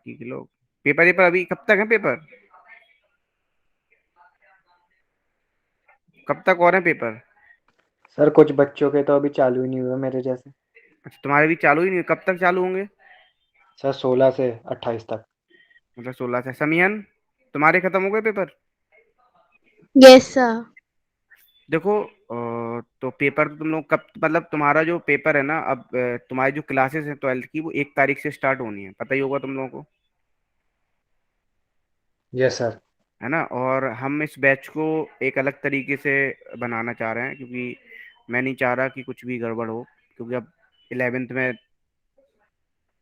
बाकी के लोग पेपर पेपर अभी कब तक है पेपर? कब तक और है पेपर? सर कुछ बच्चों के तो अभी चालू ही नहीं हुए मेरे जैसे। अच्छा, तुम्हारे भी चालू ही नहीं, कब तक चालू होंगे? सर 16 से 28 तक। मतलब 16 से। समीहन, तुम्हारे खत्म हो गए पेपर? Yes sir. देखो तो पेपर तो तुम लोग कब, मतलब तुम्हारा जो पेपर है ना अब, तुम्हारी जो क्लासेस है 12th की वो 1 तारीख से स्टार्ट होनी है, पता ही होगा तुम लोगों को। Yes sir. है ना? और हम इस बैच को एक अलग तरीके से बनाना चाह रहे हैं, क्योंकि मैं नहीं चाह रहा कि कुछ भी गड़बड़ हो। क्योंकि अब 11th में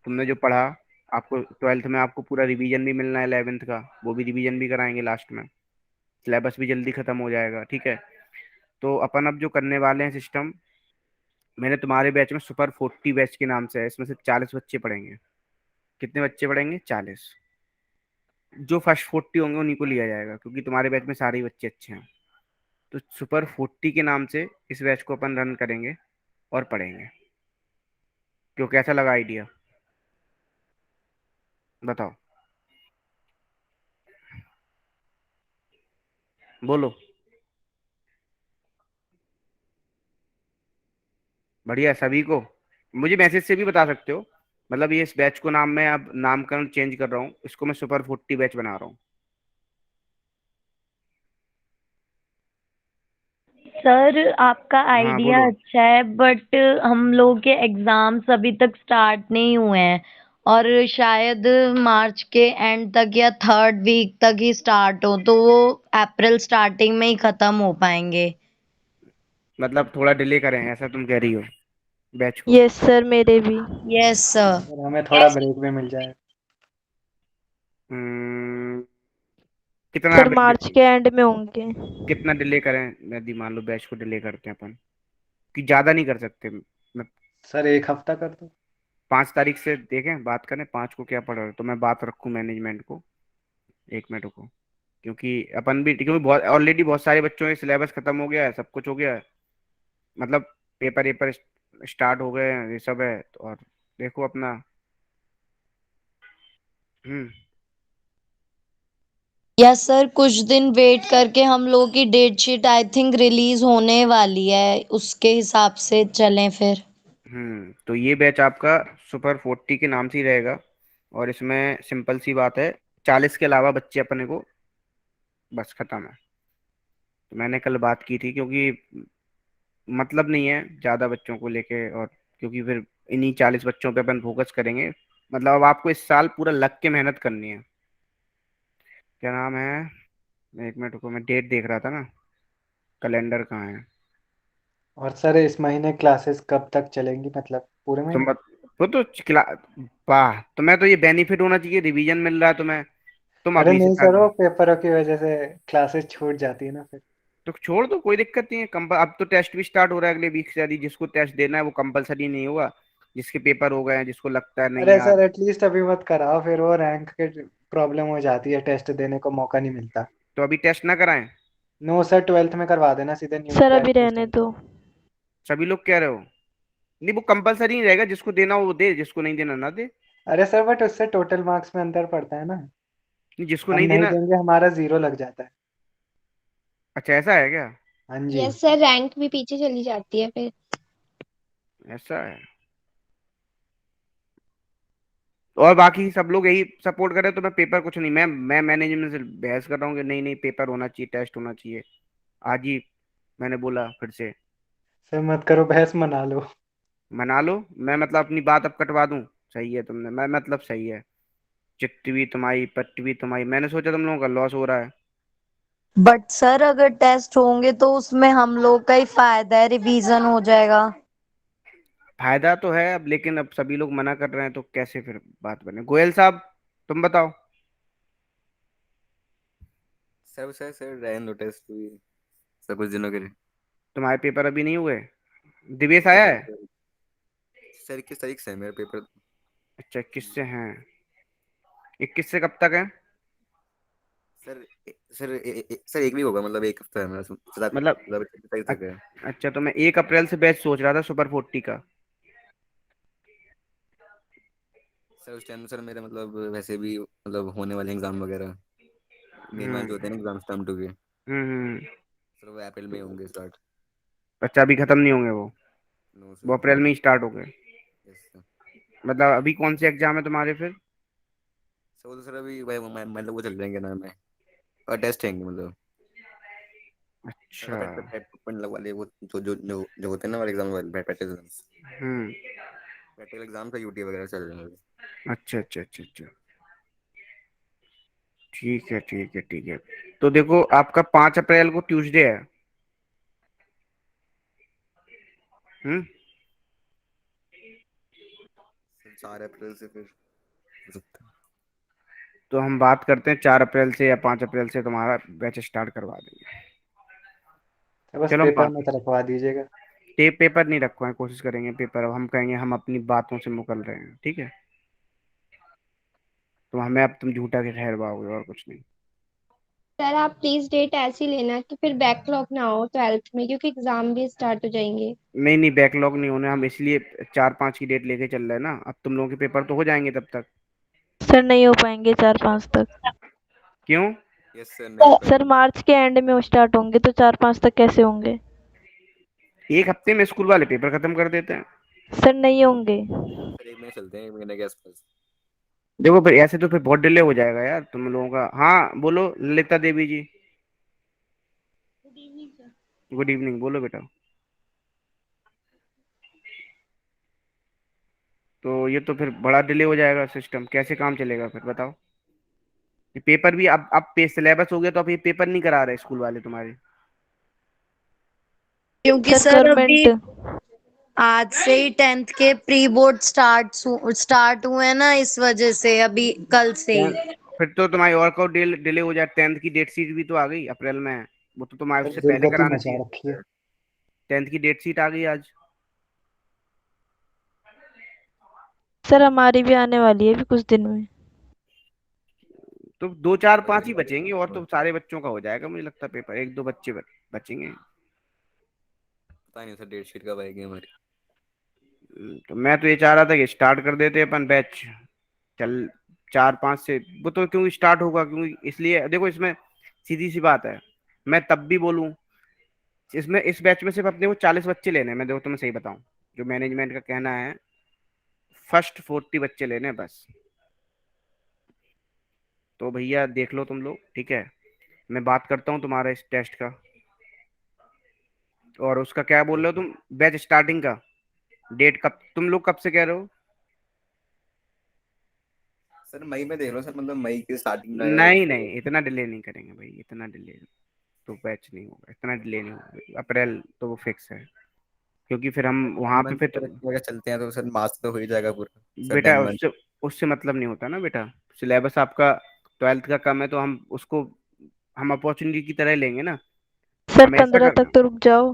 तुमने जो पढ़ा, आपको 12th में आपको पूरा रिवीजन भी मिलना है 11th का, वो भी रिवीजन भी कराएंगे लास्ट में। सिलेबस भी जल्दी खत्म हो जाएगा, ठीक है? तो अपन अब जो करने वाले हैं सिस्टम, मैंने तुम्हारे बैच में सुपर 40 बैच के नाम से है, इसमें से 40 बच्चे पढ़ेंगे। कितने बच्चे पढ़ेंगे? 40। जो फर्स्ट 40 होंगे उन्हीं को लिया जाएगा, क्योंकि तुम्हारे बैच में सारे ही बच्चे अच्छे हैं। तो सुपर 40 के नाम से इस बैच को अपन रन करेंगे और पढ़ेंगे। क्यों, कैसा लगा आइडिया? बताओ, बोलो। बढ़िया है सभी को? मुझे मैसेज से भी बता सकते हो। मतलब ये इस बैच को नाम, मैं अब नामकरण चेंज कर रहा हूँ, इसको मैं सुपर 40 बैच बना रहा हूँ। सर आपका हाँ आइडिया बोलो। अच्छा है बट हम लोग के एग्जाम्स अभी तक स्टार्ट नहीं हुए हैं और शायद मार्च के एंड तक या थर्ड वीक तक ही स्टार्ट हो तो वो अप्रैल स्टार्टिंग में ही खत्म हो पाएंगे। मतलब थोड़ा डिले करें, ऐसा तुम कह रही हो बैच को? यस सर, मेरे भी। Yes sir. सर हमें थोड़ा ब्रेक भी मिल जाए। हम्म, कितना सर मार्च के एंड में होंगे। कितना डिले करें? यदि मान लो बैच को डिले करते हैं अपन, कि ज्यादा नहीं कर सकते? मैं सर 1 हफ्ता कर दो। 5 तारीख से देखें, बात करें 5 को क्या पड़ रहा है, तो मैं बात रखूं मैनेजमेंट को। 1 मिनट रुको। क्योंकि अपन भी, क्योंकि बहुत ऑलरेडी बहुत सारे बच्चों के सिलेबस खत्म हो गया है, सब कुछ हो गया है। मतलब पेपर पेपर स्टार्ट हो गए हैं, ये सब है तो। और देखो अपना। हम्म। यस सर, कुछ दिन वेट करके हम लोग की date sheet I think release होने वाली है, उसके हिसाब से चलें फिर। तो ये बैच आपका सुपर 40 के नाम से ही रहेगा। और इसमें सिंपल सी बात है, 40 के अलावा बच्चे अपने को, बस खत्म है। तो मैंने कल बात की थी, क्योंकि मतलब नहीं है ज्यादा बच्चों को लेके, और क्योंकि फिर इन्हीं 40 बच्चों पे अपन फोकस करेंगे। मतलब अब आपको इस साल पूरा लग के मेहनत करनी है। क्या नाम है? 1 मिनट रुको, मैं डेट देख रहा था ना, कैलेंडर कहाँ है? और सर इस महीने क्लासेस कब तक चलेंगी, मतलब पूरे तुम महीने? बत, वो तो क्ला वाह, तुम्हें तो ये बेनिफिट होना चाहिए, रिवीजन मिल रहा है तुम्हें। तुम अरे अभी से नहीं था। सर, वो पेपरों की वजह से क्लासेस छूट जाती है ना फिर। तो छोड़ दो, कोई दिक्कत नहीं है। अब तो टेस्ट भी स्टार्ट हो रहा है अगले वीक से। यदि जिसको टेस्ट देना है वो कंपलसरी नहीं होगा। जिसके पेपर हो गए हैं, जिसको लगता है नहीं अरे यार। सर एटलीस्ट अभी मत कराओ, फिर वो रैंक के प्रॉब्लम हो जाती है, टेस्ट देने को मौका नहीं मिलता। तो अभी टेस्ट ना कराएं? नो सर, 12th में करवा देना, सीधे न्यू सर बैच अभी में रहने स्टार्ट। दो। सभी लोग कह रहे हो? नहीं, वो कंपलसरी नहीं रहेगा, जिसको देना हो वो दे, जिसको नहीं देना ना दे। अरे सर बट उससे टोटल मार्क्स में अंतर पड़ता है ना। नहीं, जिसको हम नहीं नहीं देना। देंगे, हमारा 0 लग जाता है। अच्छा, ऐसा है क्या? हाँ जी। यस सर, रैंक भी पीछे चली जाती है फिर। ऐसा है। और बाकी सब लोग यही सपोर्ट कर रहे हैं, तो मैं पेपर कुछ नहीं, मैं मैनेजमेंट से बहस कर रहा हूँ कि नहीं नहीं, पेपर होना चाहिए, टेस्ट होना चाहिए। आज ही मैंने बोला फिर से। सर मत करो बहस, मना लो। मना लो? मैं मतलब अपनी बात अब कटवा दूं? सही है तुमने, मैं मतलब सही है। चिट्ठी भी तुम्हारी, पट्टी भी तुम्हारी, मैंने सोचा तुम लोगों का लॉस हो रहा है। बट सर अगर टेस्ट होंगे तो उसमें हम लोग का ही फायदा है, रिवीजन हो जाएगा। फायदा तो है अब, लेकिन अब सभी लोग मना कर रहे हैं तो कैसे फिर बात बने? गोयल साहब, तुम बताओ। सर सर सर रहने दो टेस्ट भी, सर कुछ दिनों के लिए। तुम्हारे पेपर अभी नहीं हुए? दिवेश सर आया मेरे है? पेपर सर 21 तारीख से है मेरे पेपर। अच्छा, 21 से हैं? 21 से कब तक है? सर सर एक वीक होगा, मतलब एक हफ्ता है मेरा, मतलब 26 तारीख तक है। अच्छा, तो मैं 1 अप्रैल से बैच सोच रहा था सुपर 40 का। सर उस टाइम सर मेरे मतलब वैसे भी मतलब होने वाले एग्जाम वगैरह मई मंथ जो हम्म होते हैं ना एग्जाम टर्म टू के, हम्म। सर वो अप्रैल में होंगे स्टार्ट। अच्छा, अभी खत्म नहीं होंगे वो? नो वो सर। अप्रैल में ही स्टार्ट हो गए? Yes sir. मतलब अभी कौन से एग्जाम है तुम्हारे फिर? सर वो तो सर अभी भाई मतलब वो चल रहे हैं, क्या नाम है, और टेस्ट हैं मतलब अच्छा। पेपर वाले वो जो होते हैं ना वाले एग्जाम वाले प्रैक्टिकल एग्जाम, हम्म। प्रैक्टिकल एग्जाम का यूटी वगैरह चल रहे हैं अभी। अच्छा अच्छा अच्छा अच्छा। ठीक है ठीक है ठीक है। तो देखो, आपका 5 अप्रैल को ट्यूसडे है। हम्म। सर 4 अप्रैल से फिर हो सकता है। तो हम बात करते हैं 4 अप्रैल से या 5 अप्रैल से तुम्हारा बैच स्टार्ट करवा देंगे। तो बस चलो हम पेपर बात, में तो रखवा दीजिएगा। टेप पेपर नहीं रखवाएं, कोशिश करेंगे पेपर, अब हम कहेंगे हम अपनी बातों से मुकल रहे हैं, ठीक है? तो हमें अब तुम झूठा के ठहरवाओगे और कुछ नहीं। सर आप प्लीज डेट ऐसी लेना कि फिर बैकलॉग ना हो 12th में, क्योंकि एग्जाम भी स्टार्ट हो जाएंगे। नहीं नहीं, बैकलॉग नहीं होने, हम इसलिए 4-5 की डेट लेके चल रहे हैं ना, अब तुम लोगों के पेपर तो हो जाएंगे तब तक। सर नहीं हो पाएंगे 4-5 तक। क्यों? यस सर, नहीं हो सर पाएंगे। मार्च के एंड में वो स्टार्ट होंगे तो 4-5 तक कैसे होंगे? एक हफ्ते में स्कूल वाले पेपर खत्म कर देते हैं। सर नहीं होंगे। सर एक महीने चलते हैं, एक महीने के आसपास। देखो फिर ऐसे तो फिर बहुत डिले हो जाएगा यार तुम लोगों का। हाँ बोलो ललिता देवी जी। गुड इवनिंग, बोलो बेटा। तो ये तो फिर बड़ा डिले हो जाएगा, सिस्टम कैसे काम चलेगा फिर बताओ? ये पेपर भी अब पे सिलेबस हो गया तो अब ये पेपर नहीं करा रहे स्कूल वाले तुम्हारे? क्योंकि सर सर अभी गवर्नमेंट। आज से ही 10th के प्री बोर्ड स्टार्ट हुए हैं ना, इस वजह से अभी कल से ही। फिर तो तुम्हारी और को डिले हो जाए, 10th की डेट शीट भी तो आ गई अप्रैल में है। वो तो तुम्हारे सर उससे पहले दुर्गति करानी मचा चाहिए। रखी है। 10th की डेट शीट आ गई आज। सर हमारी भी आने वाली है अभी कुछ दिन में। तो 2 4 5 ही बचेंगे, और तो सारे बच्चों का हो जाएगा मुझे लगता है पेपर, 1 2 बच्चे बचेंगे। पता नहीं सर डेट शीट कब आएगी हमारी। तो मैं तो ये चाह रहा था कि स्टार्ट कर देते अपन बैच। चल 4-5 से वो तो क्यों स्टार्ट होगा, क्योंकि इसलिए देखो इसमें सीधी सी बात है। मैं तब भी बोलूं, इसमें इस बैच में सिर्फ अपने को 40 बच्चे लेने हैं, मैं देखो तुम्हें सही बताऊं, जो मैनेजमेंट का कहना है, फर्स्ट 40 बच्चे लेने हैं बस। तो भैया देख लो तुम लोग, ठीक है? मैं बात करता हूँ तुम्हारा इस टेस्ट का, और उसका क्या बोल रहे हो तुम, बैच स्टार्टिंग का डेट कब, तुम लोग कब से कह रहे हो? सर मई में देख लो सर, मतलब मई की स्टार्टिंग में आएगा नहीं तो। नहीं, इतना डिले नहीं करेंगे भाई, इतना डिले तो बैच नहीं होगा, इतना डिले नहीं होगा, अप्रैल तो वो फिक्स है। क्योंकि फिर हम वहां पे मंथ फिर अगर चलते हैं तो सर मार्च तो हो ही जाएगा पूरा। सर बेटा 10 मंथ। उससे उससे मतलब नहीं होता ना बेटा। सिलेबस आपका 12th का कम है तो हम उसको हम अपॉर्चुनिटी की तरह लेंगे ना। सर हम ऐसा 15 कर तक तो रुक जाओ।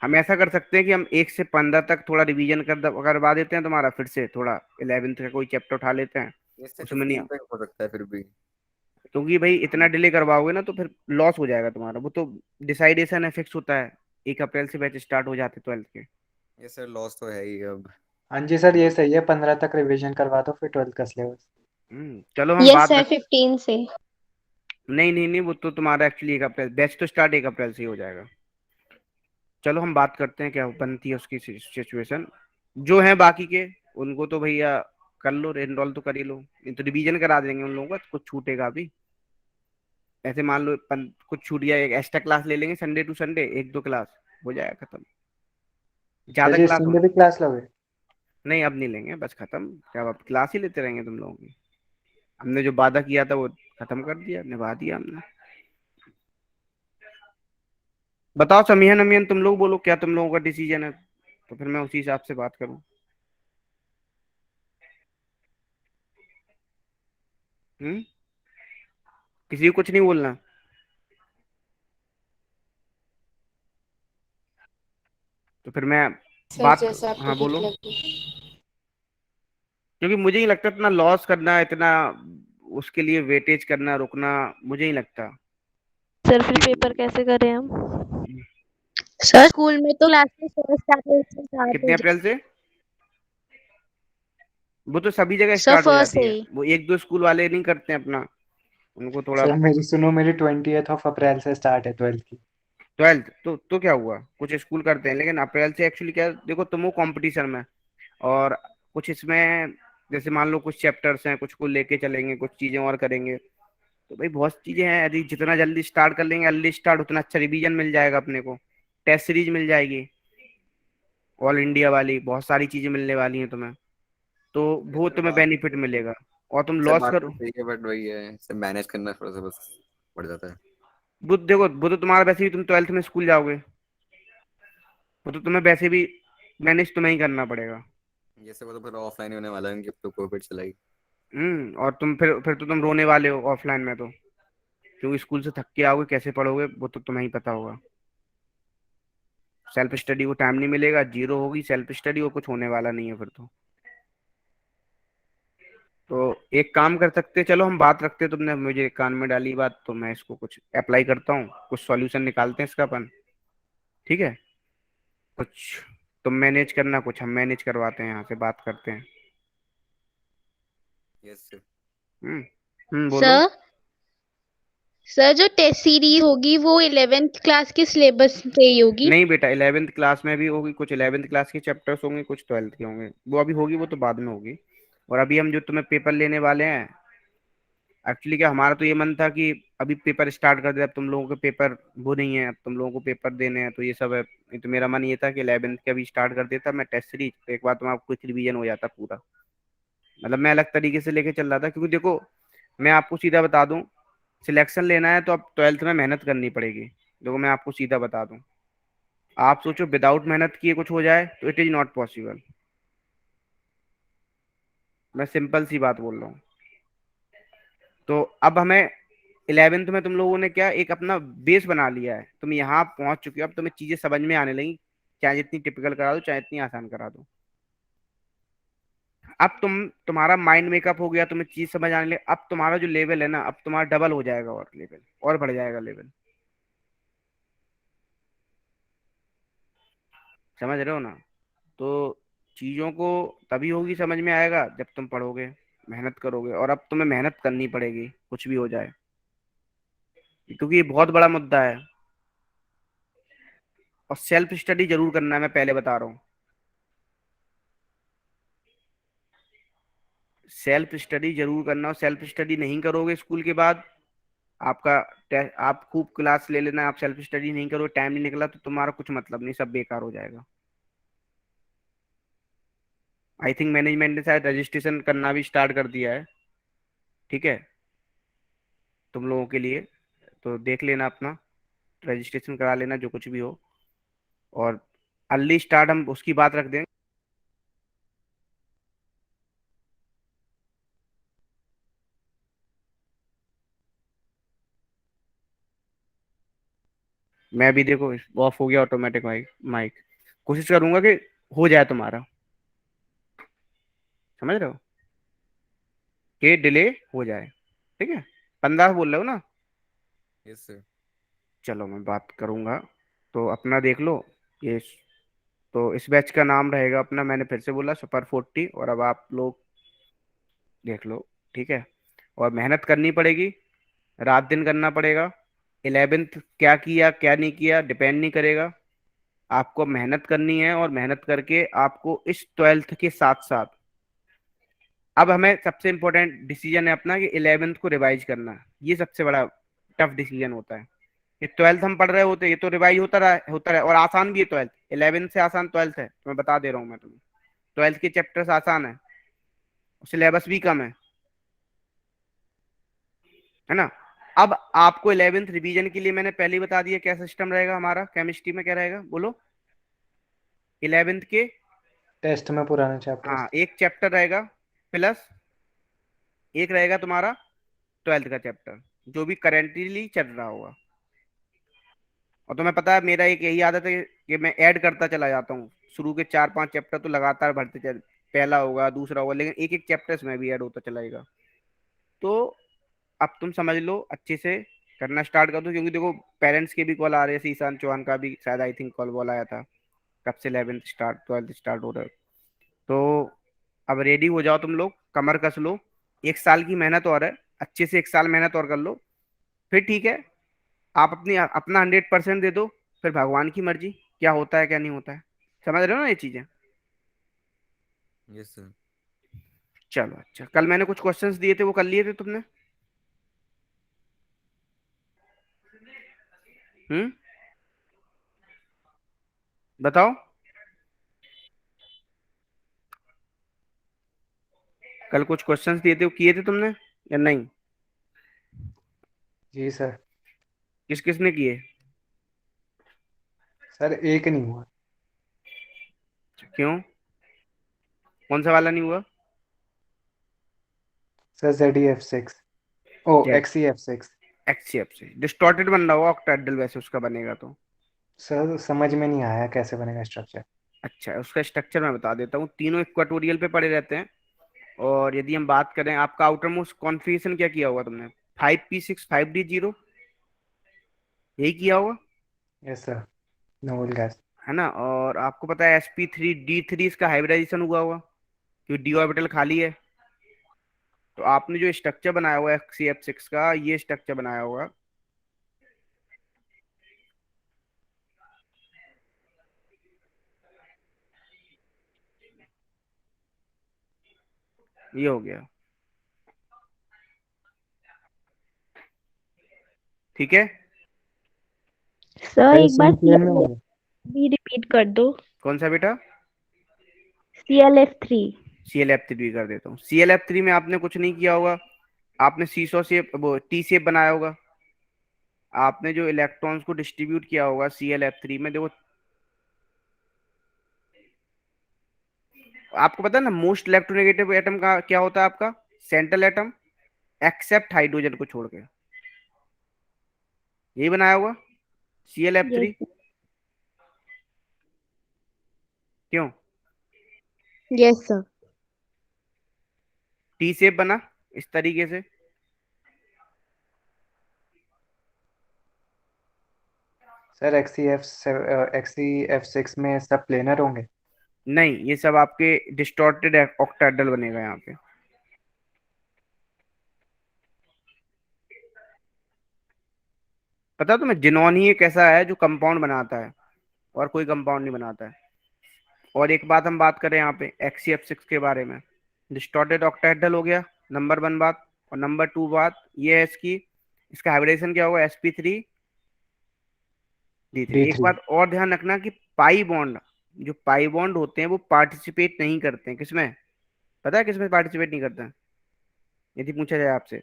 हम ऐसा कर सकते हैं कि हम 1 से 15 तक थोड़ा रिवीजन करवा देते हैं तुम्हारा, फिर से थोड़ा 11th का कोई चैप्टर उठा लेते हैं। इससे उसमें नहीं, 15 तक हो सकता है फिर भी। क्योंकि भाई इतना डिले करवाओगे ना तो फिर लॉस हो जाएगा तुम्हारा, वो तो डिसाइडेशन है, फिक्स होता है। 1 अप्रैल से बैच स्टार्ट हो जाते 12th के। ये सर लॉस तो है ही अब। हाँ जी सर, ये सही है, 15 तक रिवीजन करवा दो फिर 12th का सिलेबस। चलो हम यस बात सर रख, 15 से। नहीं नहीं नहीं, वो तो तुम्हारा एक्चुअली 1 अप्रैल बैच तो स्टार्ट 1 अप्रैल से ही हो जाएगा। चलो हम बात करते हैं क्या बनती है उसकी सिचुएशन। जो है बाकी के, उनको तो भैया कर लो, एनरोल तो कर ही लो, नहीं तो रिवीजन करा देंगे उन लोगों का, कुछ छूटेगा भी। ऐसे मान लो कुछ छूट गया, एक एक्स्ट्रा क्लास ले लेंगे संडे टू संडे, 1 2 क्लास हो जाएगा खत्म। अच्छा ज्यादा जी, क्लास संडे होना, भी क्लास लोगे? नहीं अब नहीं लेंगे, बस खत्म, क्या अब क्लास ही लेते रहेंगे तुम लोगों की? हमने जो वादा किया था वो खत्म कर दिया, निभा दिया हमने। बताओ समीहन अमीहन, तुम लोग बोलो क्या तुम लोगों का डिसीजन है, तो फिर मैं उसी हिसाब से बात करूं। हम्म। किसी को कुछ नहीं बोलना? तो फिर मैं सर बात, जैसा आपको हाँ ठीक बोलो। लगे। क्योंकि मुझे नहीं लगता इतना लॉस करना, इतना उसके लिए वेटेज करना, रुकना, मुझे नहीं लगता। सर फिर पेपर क्योंकि कैसे करें हम? सर स्कूल में तो क्लासेस फर्स्ट अप्रैल से स्टार्ट हो कितने अप्रैल से? वो तो सभी जगह सर स्टार्ट हो फर्स्ट जाती से है, ही। वो एक दो स्कूल वाले नहीं करते हैं अपना, उनको थोड़ा। सर मेरी सुनो, मेरी 20th of April से स्टार्ट है 12th की। ट्वेल्थ तो क्या हुआ, कुछ स्कूल करते हैं, लेकिन अप्रैल से एक्चुअली क्या है, देखो तुम वो कंपटीशन में, और कुछ इसमें जैसे मान लो कुछ चैप्टर्स हैं, कुछ को लेके चलेंगे, कुछ चीजें और करेंगे। तो भाई बहुत चीजें हैं, यदि जितना जल्दी स्टार्ट कर लेंगे, अर्ली स्टार्ट, उतना अच्छा रिवीजन मिल जाएगा अपने को, टेस्ट सीरीज मिल जाएगी ऑल इंडिया वाली, बहुत सारी चीजें मिलने वाली हैं तुम्हें, तो ये वो सर तुम्हें बात बेनिफिट मिलेगा। और तुम सर लॉस बात तो करो, सही है, बट वही है, सर मैनेज करना थोड़ा सा बस पड़ जाता है। वो देखो वो तो तुम्हारा वैसे भी, तुम ट्वेल्थ में स्कूल जाओगे, वो तो तुम्हें वैसे भी मैनेज तुम्हें ही करना पड़ेगा। जैसे वो तो फिर ऑफलाइन होने वाला है कि अब तो कोविड चला ही। और तुम फिर तो तुम रोने वाले हो ऑफलाइन में तो, क्योंकि स्कूल से थक के आओगे, कैसे पढ़ोगे वो तो तुम्हें ही पता होगा। सेल्फ स्टडी को टाइम नहीं मिलेगा, जीरो होगी सेल्फ स्टडी, वो कुछ होने वाला नहीं है फिर तो एक काम कर सकते हैं, चलो हम बात रखते हैं, तुमने मुझे कान में डाली बात, तो मैं इसको कुछ अप्लाई करता हूँ, कुछ सॉल्यूशन निकालते हैं इसका अपन। ठीक है, कुछ तुम मैनेज करना, कुछ हम मैनेज करवाते हैं, यहाँ से बात करते हैं। Yes sir. हम्म बोलो। सर सर जो टेस्ट सीरीज होगी वो 11th क्लास के सिलेबस पे ही होगी। नहीं बेटा, 11th क्लास में भी होगी, कुछ 11th क्लास के चैप्टर्स होंगे, कुछ 12th के होंगे, वो अभी होगी, वो तो बाद में होगी। और अभी हम जो तुम्हें पेपर लेने वाले हैं, एक्चुअली क्या हमारा तो ये मन था कि अभी पेपर स्टार्ट कर दे, अब तुम लोगों के पेपर वो नहीं है, अब तुम लोगों को पेपर देने हैं, तो ये सब है। नहीं तो मेरा मन ये था कि 11th के अभी स्टार्ट कर देता मैं टेस्ट सीरीज, तो एक बार तुम्हारा कुछ रिवीजन हो जाता पूरा। मतलब मैं अलग तरीके से लेके चल रहा था, क्योंकि देखो मैं आपको सीधा बता दूं, सिलेक्शन लेना है तो अब 12th में मेहनत करनी पड़ेगी। देखो मैं आपको सीधा बता दूं, आप सोचो विदाउट मेहनत किए कुछ हो जाए, तो इट इज नॉट पॉसिबल। मैं सिंपल सी बात बोल रहा हूँ। तो अब हमें 11th में तुम लोगों ने क्या एक अपना बेस बना लिया है, तुम यहाँ पहुंच चुके हो, अब तुम्हें चीजें समझ में आने लगी, चाहे जितनी टिपिकल करा दो, चाहे इतनी आसान करा दो। अब तुम्हारा माइंड मेकअप हो गया, तुम्हें चीज समझ आने लगी, अब तुम्हारा जो लेवल है ना, अब तुम्हारा डबल हो जाएगा, और लेवल और बढ़ जाएगा लेवल। समझ रहे हो ना? तो चीजों को तभी होगी समझ में आएगा जब तुम पढ़ोगे, मेहनत करोगे, और अब तुम्हें मेहनत करनी पड़ेगी कुछ भी हो जाए, क्योंकि ये बहुत बड़ा मुद्दा है। और सेल्फ स्टडी जरूर करना है, मैं पहले बता रहा हूँ, सेल्फ स्टडी जरूर करना। और सेल्फ स्टडी नहीं करोगे स्कूल के बाद, आपका आप खूब क्लास ले लेना, आप सेल्फ स्टडी नहीं करोगे, टाइम नहीं निकला, तो तुम्हारा कुछ मतलब नहीं, सब बेकार हो जाएगा। आई थिंक मैनेजमेंट ने शायद रजिस्ट्रेशन करना भी स्टार्ट कर दिया है, ठीक है, तुम लोगों के लिए, तो देख लेना अपना, रजिस्ट्रेशन करा लेना जो कुछ भी हो। और अर्ली स्टार्ट हम उसकी बात रख देंगे। मैं भी देखो ऑफ हो गया ऑटोमेटिक माइक माइक, कोशिश करूंगा कि हो जाए तुम्हारा, समझ रहे हो, कि डिले हो जाए। ठीक है, 15 बोल रहे हो ना? Yes sir. चलो मैं बात करूंगा, तो अपना देख लो ये। तो इस बैच का नाम रहेगा अपना, मैंने फिर से बोला, सुपर 40, और अब आप लोग देख लो। ठीक है, और मेहनत करनी पड़ेगी, रात दिन करना पड़ेगा। 11th क्या किया क्या नहीं किया डिपेंड नहीं करेगा, आपको मेहनत करनी है, और मेहनत करके आपको इस 12th के साथ साथ, अब हमें सबसे इम्पोर्टेंट डिसीजन है अपना कि 11th को रिवाइज करना, ये सबसे बड़ा टफ डिसीजन होता है। ये 12th हम पढ़ रहे होते हैं, ये तो रिवाइज होता रहा, और आसान भी है 12th, 11th से आसान 12th है, तो मैं बता दे रहा हूँ मैं तुम्हें, 12th के चैप्टर्स आसान है, सिलेबस भी कम है ना। अब आपको 11th रिवीजन के लिए मैंने पहले ही बता दिया क्या सिस्टम रहेगा हमारा, केमिस्ट्री में क्या रहेगा बोलो, 11th के, टेस्ट में पुराने चैप्टर्स। हाँ एक चैप्टर रहेगा, प्लस एक रहेगा तुम्हारा 12th का चैप्टर, जो भी करेंटली चल रहा होगा। और तुम्हें पता है मेरा एक यही आदत है कि मैं ऐड करता चला जाता हूँ, शुरू के 4-5 चैप्टर तो लगातार भरते चल, पहला होगा दूसरा होगा, लेकिन एक एक चैप्टर इसमें भी ऐड होता चलाएगा। तो अब तुम समझ लो अच्छे से, करना स्टार्ट कर दो, क्योंकि देखो पेरेंट्स के भी कॉल आ रहे हैं, ईशान चौहान का भी शायद आई थिंक कॉल वॉल आया था, कब से 11th स्टार्ट 12th स्टार्ट हो रहा है। तो अब रेडी हो जाओ तुम लोग, कमर कस लो, 1 साल की मेहनत और है, अच्छे से 1 साल मेहनत और कर लो, फिर ठीक है, आप अपना 100% दे दो, फिर भगवान की मर्जी, क्या होता है क्या नहीं होता है। समझ रहे हो ना ये चीजें। Yes sir. चलो अच्छा, कल मैंने कुछ क्वेश्चंस दिए थे वो कर लिए थे तुमने? हम्म, बताओ। कल कुछ क्वेश्चंस दिए थे वो किए थे तुमने या नहीं? जी सर। किस किस ने किए? सर एक नहीं हुआ। क्यों? कौन सा वाला नहीं हुआ? Sir ZEF6। O Z XEF6। एक्सएफ से डिस्टॉर्टेड बन रहा होगा ऑक्टेड्रल, वैसे उसका बनेगा तो। सर समझ में नहीं आया कैसे बनेगा स्ट्रक्चर। अच्छा, उसका स्ट्रक्चर मैं बता देता हूँ, तीनों इक्वाटोरियल पे पड़े रहते हैं। और यदि हम बात करें, आपका आउटर मोस्ट कॉन्फ़िगरेशन क्या किया होगा तुमने? 5p6 5d0, यही किया होगा, यस सर। Noble gas. है ना? और आपको पता है sp3d3 इसका हाइब्रिडाइजेशन हुआ होगा, क्योंकि डी ऑर्बिटल खाली है। तो आपने जो स्ट्रक्चर बनाया हुआ है CF6 का, ये स्ट्रक्चर बनाया होगा। ये हो गया, ठीक है। सर सर एक बार सेम प्लेन में होंगे। भी रिपीट कर दो। कौन सा बेटा? CLF3। CLF3 कर देता हूँ। CLF3 में आपने कुछ नहीं किया होगा, आपने सीसो शेप, वो टी शेप बनाया होगा। आपने जो इलेक्ट्रॉन्स को डिस्ट्रीब्यूट किया होगा CLF3 में, देखो आपको पता है ना, मोस्ट इलेक्ट्रोनेगेटिव एटम का क्या होता है आपका? सेंट्रल एटम, एक्सेप्ट हाइड्रोजन को छोड़ के, यही बनाया होगा CLF3। यस। क्यों? Yes sir. टी शेप बना इस तरीके से। सर XEF6 में सब प्लेनर होंगे। नहीं, ये सब आपके डिस्टॉर्टेड ऑक्टाहेड्रल बनेगा यहाँ पे। पता है तुम्हें, जिनोन ही एक ऐसा है जो कंपाउंड बनाता है, और कोई कंपाउंड नहीं बनाता है। और एक बात हम बात करें यहाँ पे XCF6 के बारे में, डिस्टॉर्टेड ऑक्टाहेड्रल हो गया, नंबर 1 बात। और नंबर 2 बात ये है इसकी, इसका हाइब्रिडेशन क्या होगा? sp3d3। एक D3। बात और ध्यान रखना कि पाई बॉन्ड, जो पाई बॉन्ड होते हैं वो पार्टिसिपेट नहीं करते हैं किसमें? पता है किसमें पार्टिसिपेट नहीं करते हैं? यदि पूछा जाए आपसे,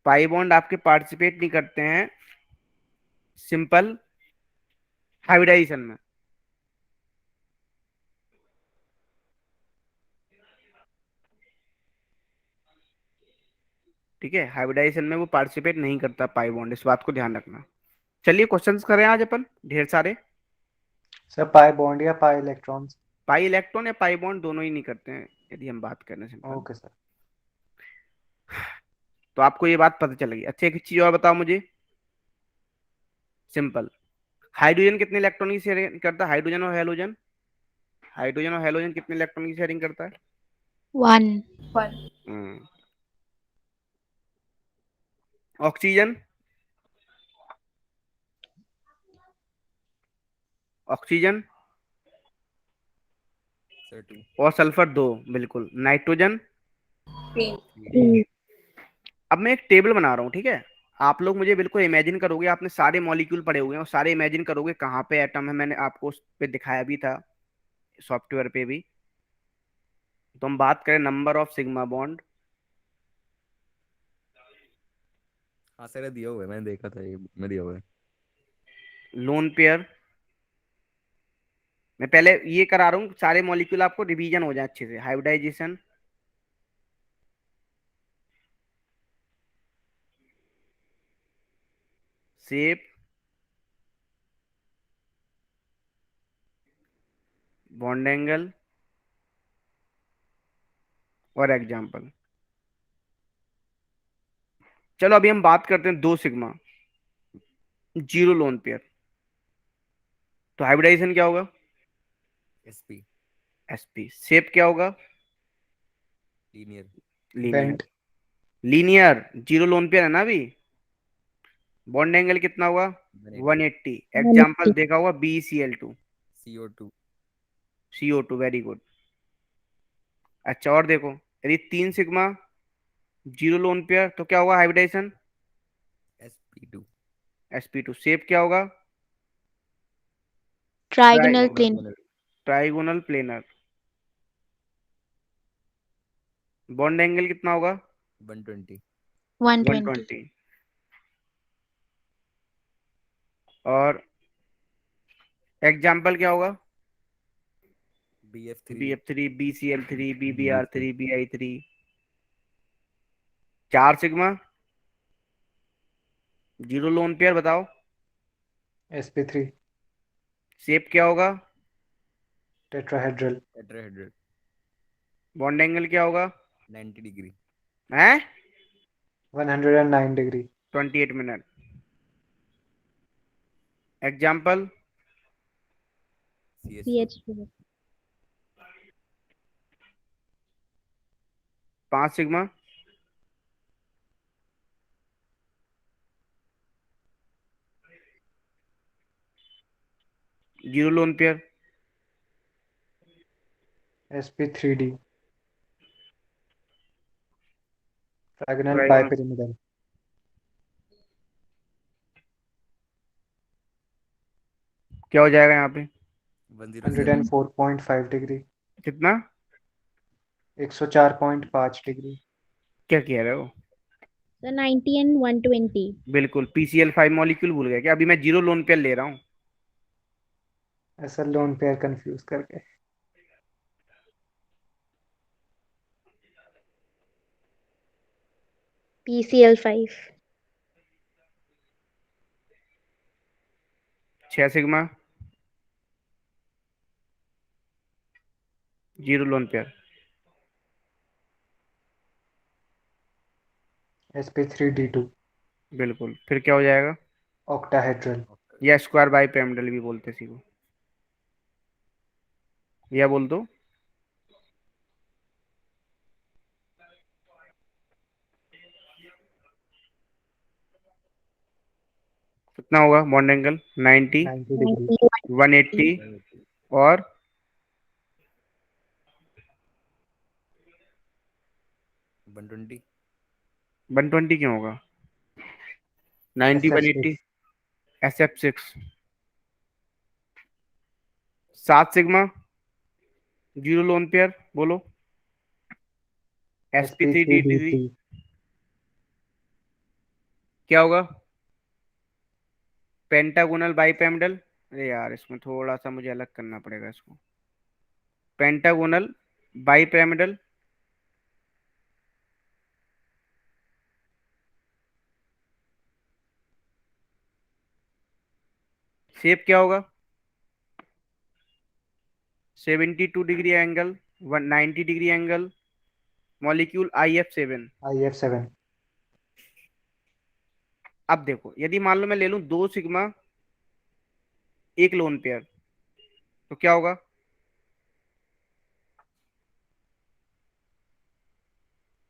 पाई बॉन्ड आपके पार्टिसिपेट नहीं करते हैं सिंपल हाइब्रिडाइजेशन में। ठीक है, हाइब्रिडाइजेशन में वो पार्टिसिपेट नहीं करता पाई बॉन्ड, इस बात को ध्यान रखना। चलिए क्वेश्चंस करें आज अपन ढेर सारे। सर पाई बॉन्ड या पाई इलेक्ट्रॉन्स। पाई इलेक्ट्रॉन या पाई बॉन्ड दोनों ही नहीं करते हैं, यदि हम बात करें सिंपल। Okay sir. तो आपको ये बात पता चल गई। अच्छा, एक चीज और बताओ मुझे, सिंपल, हाइड्रोजन कितने इलेक्ट्रॉन की शेयरिंग करता है? हाइड्रोजन और हेलोजन कितने इलेक्ट्रॉन की शेयरिंग करता है? 1। हम्म। Oxygen, oxygen sir 2। और सल्फर 2, बिल्कुल। नाइट्रोजन। 3। अब मैं एक टेबल बना रहा हूँ, ठीक है? आप लोग मुझे बिल्कुल इमेजिन करोगे, आपने सारे मॉलिक्यूल पढ़े हुए हैं और सारे इमेजिन करोगे कहाँ पे एटम है, मैंने आपको उस पे दिखाया भी था सॉफ्टवेयर पे भी। तो हम बात करें नंबर ऑफ सिग्मा बॉन्ड, हाँ सर ये दिया हुआ है, मैंने देखा था, ये बुक में दिया हुआ है। Lone pair. मैं पहले ये करा रहा हूँ, सारे मॉलिक्यूल आपको रिवीजन हो जाए अच्छे से। हाइब्रिडाइजेशन, शेप, बॉन्ड एंगल और एग्जाम्पल। चलो अभी हम बात करते हैं 2 सिग्मा, 0 लोन पेयर। तो हाइब्रिडाइजेशन क्या होगा? SP। sp। शेप क्या होगा? Linear. Linear. Bent. Linear zero lone pair है ना अभी। बॉन्ड एंगल कितना हुआ? 180। 180। एग्जाम्पल 180। देखा हुआ BeCl2। CO2। CO2, very good. अच्छा और देखो, यदि 3 सिग्मा जीरो लोन पेयर तो क्या होगा हाइब्रिडाइजेशन? sp2। sp2। शेप क्या होगा? Tri trigonal plane. Trigonal planar. Bond angle कितना होगा? 120। 120। 120। और एग्जाम्पल क्या होगा? BF3। BF3, BCl3, BBr3, BI3। 4 sigma zero lone pair बताओ। sp3। शेप क्या होगा? टेट्राहेड्रल। टेट्राहेड्रल। बॉन्ड एंगल क्या होगा? 90 डिग्री। है 109 degree. 28 minute. Example CH4। CH2। 5 sigma zero lone pair. sp3d। Trigonal trigonal. Bipyramidal. क्या हो जाएगा यहाँ पे? 107। 104.5 डिग्री। कितना? 104.5 डिग्री। क्या कह रहे हो? Sir 90 and 120। बिल्कुल। PCl5 मॉलिक्यूल भूल गया क्या? अभी मैं जीरो लोन पेयर ले रहा हूँ। ऐसा लोन पेयर कंफ्यूज करके। PCl5। 6 sigma zero lone pair. sp3d2। बिल्कुल। फिर क्या हो जाएगा? ऑक्टाहेड्रल। या स्क्वायर बाई पिरामिडल भी बोलते सीखो। या बोल दो। कितना होगा बॉन्ड एंगल? 90, 90 डिग्री। 90। 180 और 120। 120 क्यों होगा? 90, 180। sf6। SF6। 7 sigma zero lone pair बोलो। sp3d3। sp3d3। क्या होगा? Pentagonal bipyramidal. अरे यार इसमें थोड़ा सा मुझे अलग करना पड़ेगा इसको। Pentagonal bipyramidal. शेप क्या होगा? 72 degree angle, 190 degree angle. Molecule IF7। IF7। अब देखो, यदि मान लो मैं ले लूं 2 सिग्मा एक लोन पेयर तो क्या होगा?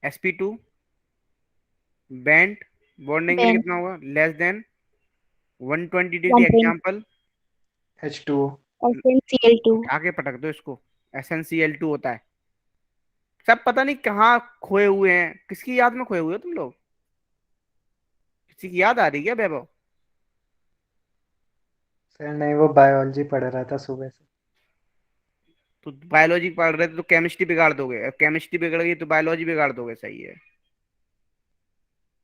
sp2 bent. Bond angle bent. कितना होगा? Less than 120 degree. 120। Example H2O। SnCl2। आगे पटक दो इसको। SnCl2 होता है। सब पता नहीं कहाँ खोए हुए हैं, किसकी याद में खोए हुए हो तुम लोग? किसी की याद आ रही है क्या वैभव? सर नहीं, वो बायोलॉजी पढ़ रहा था सुबह से। तो बायोलॉजी पढ़ रहे थे तो केमिस्ट्री बिगाड़ दोगे, केमिस्ट्री बिगड़ गई तो बायोलॉजी बिगाड़ दोगे, सही है।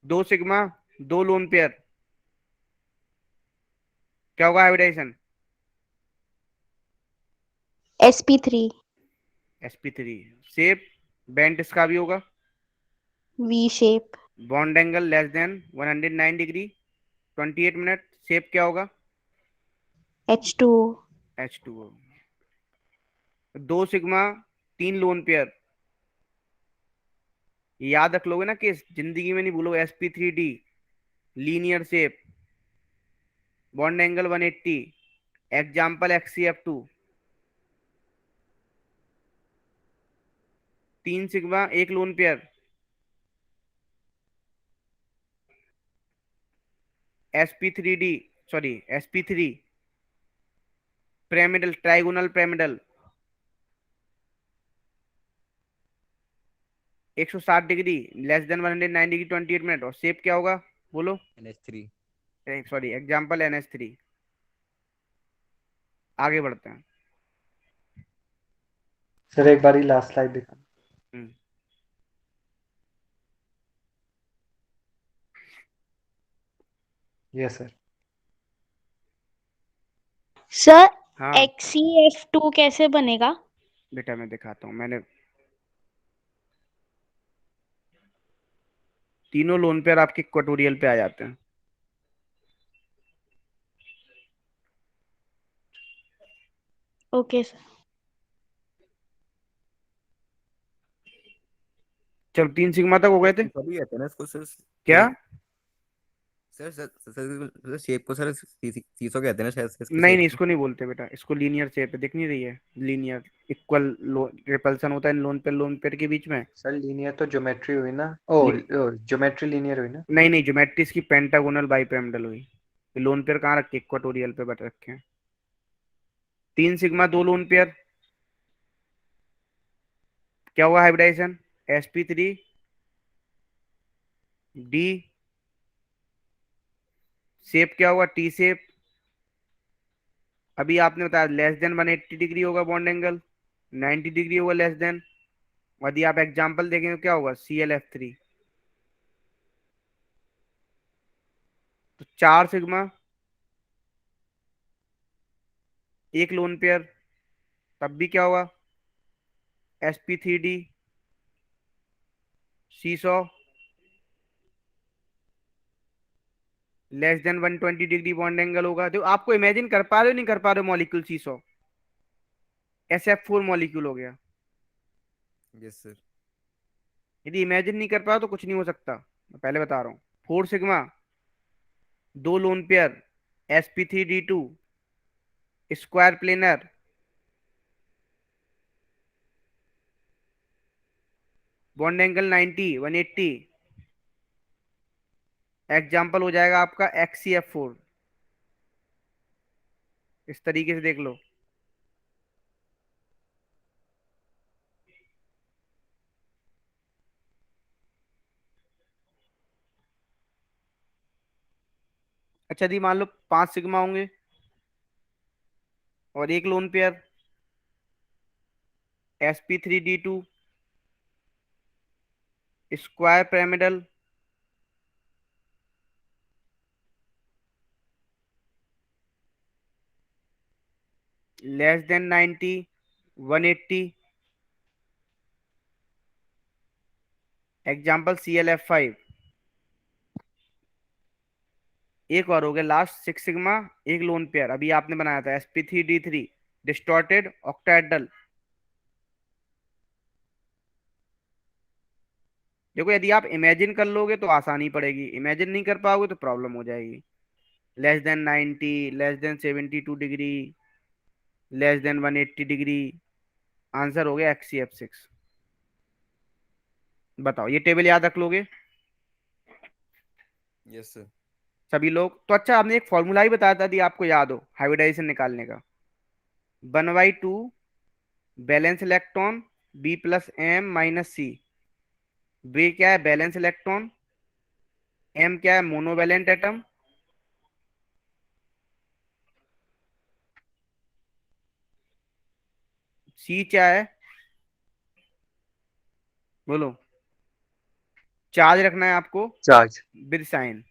2 सिग्मा दो लोन पेयर क्या होगा hybridisation? sp3। sp3। Shape bent इसका भी होगा। V shape. Bond angle less than 109 degree, 28 minute. Shape क्या होगा? H2O। H2O। 2 सिग्मा तीन लोन पेयर। याद रख लोगे ना कि जिंदगी में नहीं भूलोगे। sp3d linear shape. Bond angle 180। Example HCF2। तीन सिग्मा एक lone pair, sp3d, sorry sp3 pyramidal trigonal pyramidal 160 degree, less than 109 degree 28 minute, और शेप क्या होगा बोलो? NH3। Sorry example NH3। आगे बढ़ते हैं। सर एक बारी लास्ट स्लाइड दिखा। हम्म, यस सर। सर हाँ XCF2 कैसे बनेगा? बेटा मैं दिखाता हूँ। मैंने तीनों लोन पेयर आपके इक्वेटोरियल पे आ जाते हैं। Okay sir. चलो तीन सिग्मा तक हो गए थे। तो अभी कहते हैं ना इसको सर। क्या? सर शेप को सर सीसो कहते हैं ना शायद से इसकी नहीं शेप नहीं, को। इसको नहीं बोलते बेटा, इसको लीनियर शेप है, दिख नहीं रही है? लीनियर इक्वल रिपल्सन होता है लोन पेयर के बीच में। सर लीनियर तो ज्योमेट्री हुई ना, ओ ली- ज्योमेट्री लीनियर हुई ना। नहीं नहीं, ज्योमेट्री इसकी पेंटागोनल बाइपिरामिडल हुई। लोन पेयर कहाँ रखे? इक्वेटोरियल पे बट रखे हैं। तीन सिग्मा दो लोन पेयर, क्या हुआ हाइब्रिडाइजेशन? sp3d, शेप क्या हुआ? T shape. अभी आपने बताया लेस देन 180 डिग्री होगा बॉन्ड एंगल, 90 डिग्री होगा लेस देन। यदि आप एग्जाम्पल देखेंगे तो क्या होगा? ClF3। तो चार सिग्मा एक लोन पेयर, तब भी क्या हुआ? sp3d seesaw less than 120 degree bond angle होगा। देखो आपको इमेजिन कर पा रहे हो नहीं कर पा रहे हो? मॉलिक्यूल सीसॉ SF4 मॉलिक्यूल हो गया। Yes sir. यदि इमेजिन नहीं कर पाओ तो कुछ नहीं हो सकता, मैं पहले बता रहा हूँ। फोर सिग्मा दो lone pair, sp3d2 square planar, bond angle 90 180। Example हो जाएगा आपका XCF4। इस तरीके से देख लो। अच्छा दी मान लो पांच सिग्मा होंगे और एक lone pair, sp3d2 square pyramidal less than 90 180। Example ClF5। एक और हो गया लास्ट सिक्स सिग्मा एक लोन पेयर, अभी आपने बनाया था sp3d3 डिस्टॉर्टेड ऑक्टाहेड्रल। देखो यदि आप इमेजिन कर लोगे तो आसानी पड़ेगी, इमेजिन नहीं कर पाओगे तो प्रॉब्लम हो जाएगी। Less than 90, less than 72 degree, less than 180 degree. Answer हो गया XCF6। बताओ ये टेबल याद रख लोगे यस सर। सभी लोग? तो अच्छा आपने एक फॉर्मूला ही बताया था, यदि आपको याद हो हाइब्रिडाइजेशन निकालने का। 1/2 बैलेंस इलेक्ट्रॉन B+M-C। बी क्या है? Balance electron. M क्या है? Monovalent atom. C क्या है बोलो? चार्ज रखना है आपको चार्ज। With sign.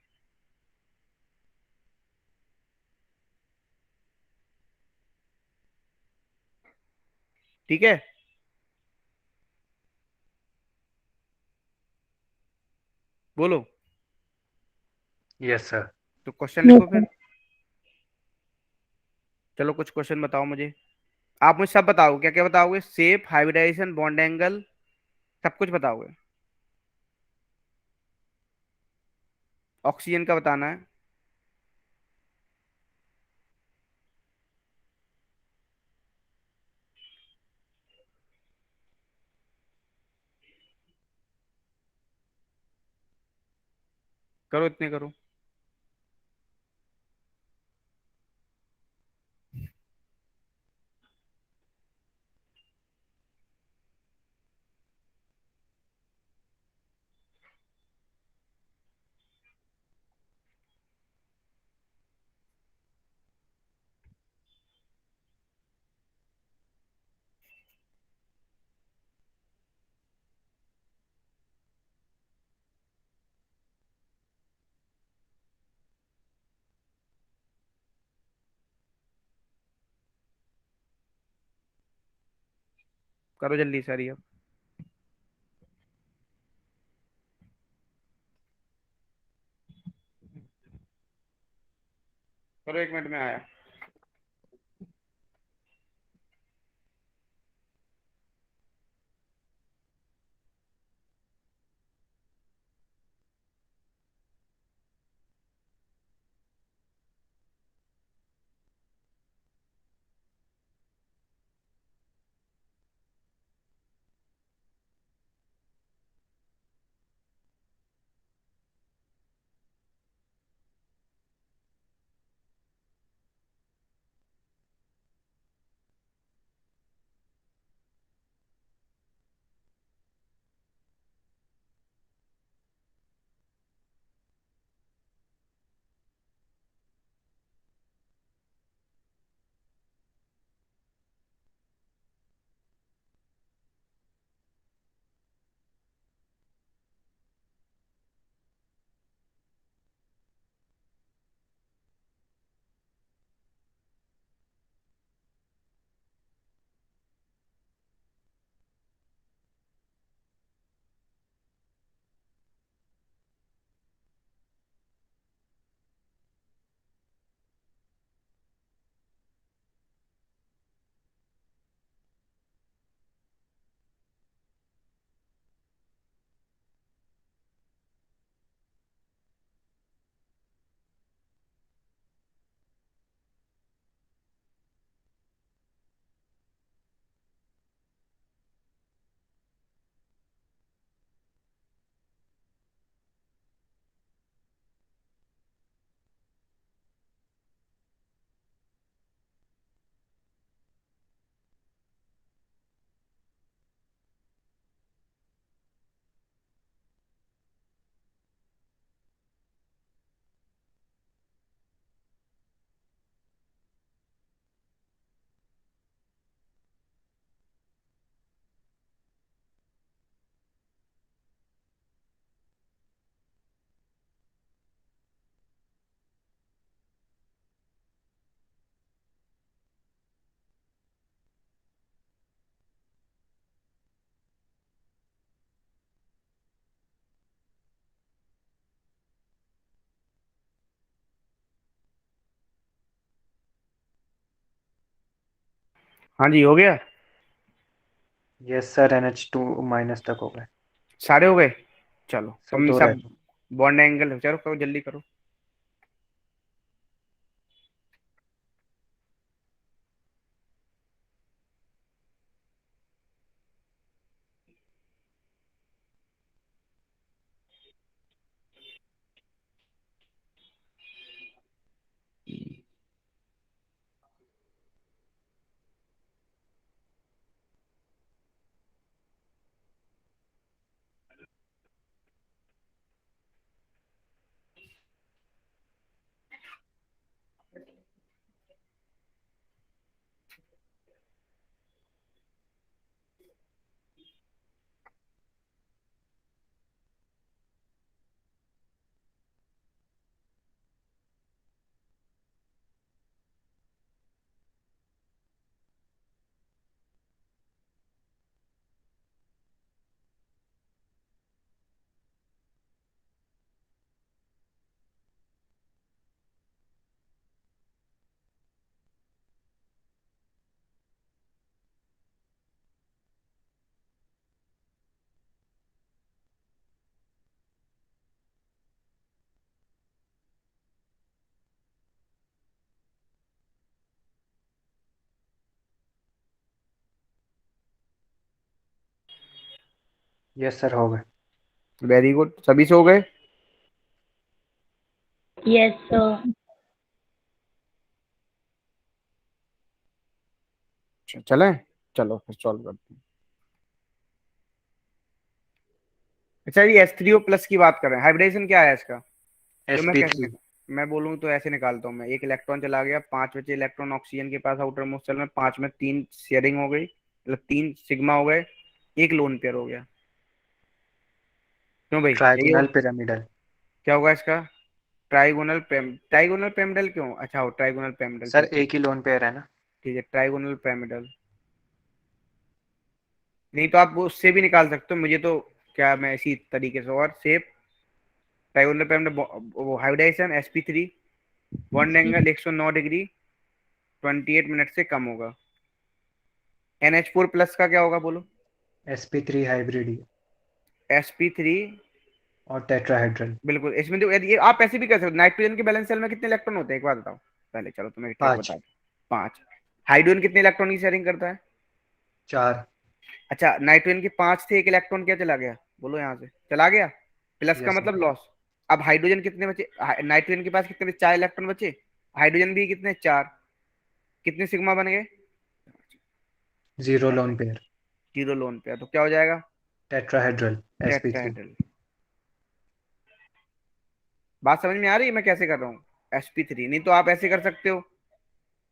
ठीक है, बोलो। Yes sir. तो क्वेश्चन लिखो फिर। चलो कुछ क्वेश्चन बताओ मुझे। आप मुझे सब बताओगे, क्या क्या बताओगे? शेप, हाइब्रिडाइजेशन, बॉन्ड एंगल, सब कुछ बताओगे। ऑक्सीजन का बताना है। करो इतने करो। करो जल्दी सारी अब। करो, 1 मिनट में आया। हाँ जी, हो गया। यस सर, NH2- तक हो गए। सारे हो गए। चलो सब तुम दो रह सब गए। बॉन्ड एंगल, चलो करो जल्दी करो। यस सर, हो गए। वेरी गुड, सभी सो गए। Yes, sir. चलें, चलो फिर सॉल्व करते हैं। अच्छा, ये H3O प्लस की बात कर रहे हैं, हाइब्रिडेशन क्या है इसका? तो मैं कैसे sp3। मैं बोलूँ तो ऐसे निकालता हूँ मैं, एक इलेक्ट्रॉन चला गया, 5 बचे इलेक्ट्रॉन ऑक्सीजन के पास आउटर मोस्ट शेल में, 5 में 3 शेयरिंग हो गई, मतलब 3 सिग्मा हो गए, एक लोन पेयर हो गया। क्यों भाई, यही ट्राइगोनल होगा? पिरामिडल। क्या होगा इसका? ट्राइगोनल पेमिडल क्यों? अच्छा हो, ट्राइगोनल पेमिडल, सर ठीक है। एक ही लोन पेयर है ना। ठीक है, ट्राइगोनल पेमिडल। नहीं तो आप वो उससे भी निकाल सकते हो, मुझे तो क्या, मैं इसी तरीके से और सेप ट्राइगोनल पेमिडल, वो hybridisation sp3, bond angle 109 degree, 28 minute से कम होगा। NH4 प्लस का क्या होगा बोलो? sp3 हाइब्रिड sp3, और टेट्राहेड्रल। बिल्कुल। इसमें तो ये आप ऐसे भी कर सकते हो, नाइट्रोजन के बैलेंस सेल में कितने इलेक्ट्रॉन होते हैं एक बात बताओ पहले, चलो तुम्हें एक ट्रिक 5। बता दो। 5। हाइड्रोजन कितने इलेक्ट्रॉन की शेयरिंग करता है? 4। अच्छा, नाइट्रोजन के 5 थे, एक इलेक्ट्रॉन क्या चला गया बोलो, यहाँ से चला गया, प्लस का यस सर। मतलब लॉस। अब हाइड्रोजन कितने बचे? नाइट्रोजन के पास कितने बचे? 4 इलेक्ट्रॉन बचे, हाइड्रोजन भी कितने? 4। कितने सिग्मा बन गए? 0 लोन पेयर। 0 लोन पे, तो क्या हो जाएगा? Tetrahedral sp3। टेट्राहेड्रल। बात समझ में आ रही है मैं कैसे कर रहा हूँ? sp3, नहीं तो आप ऐसे कर सकते हो,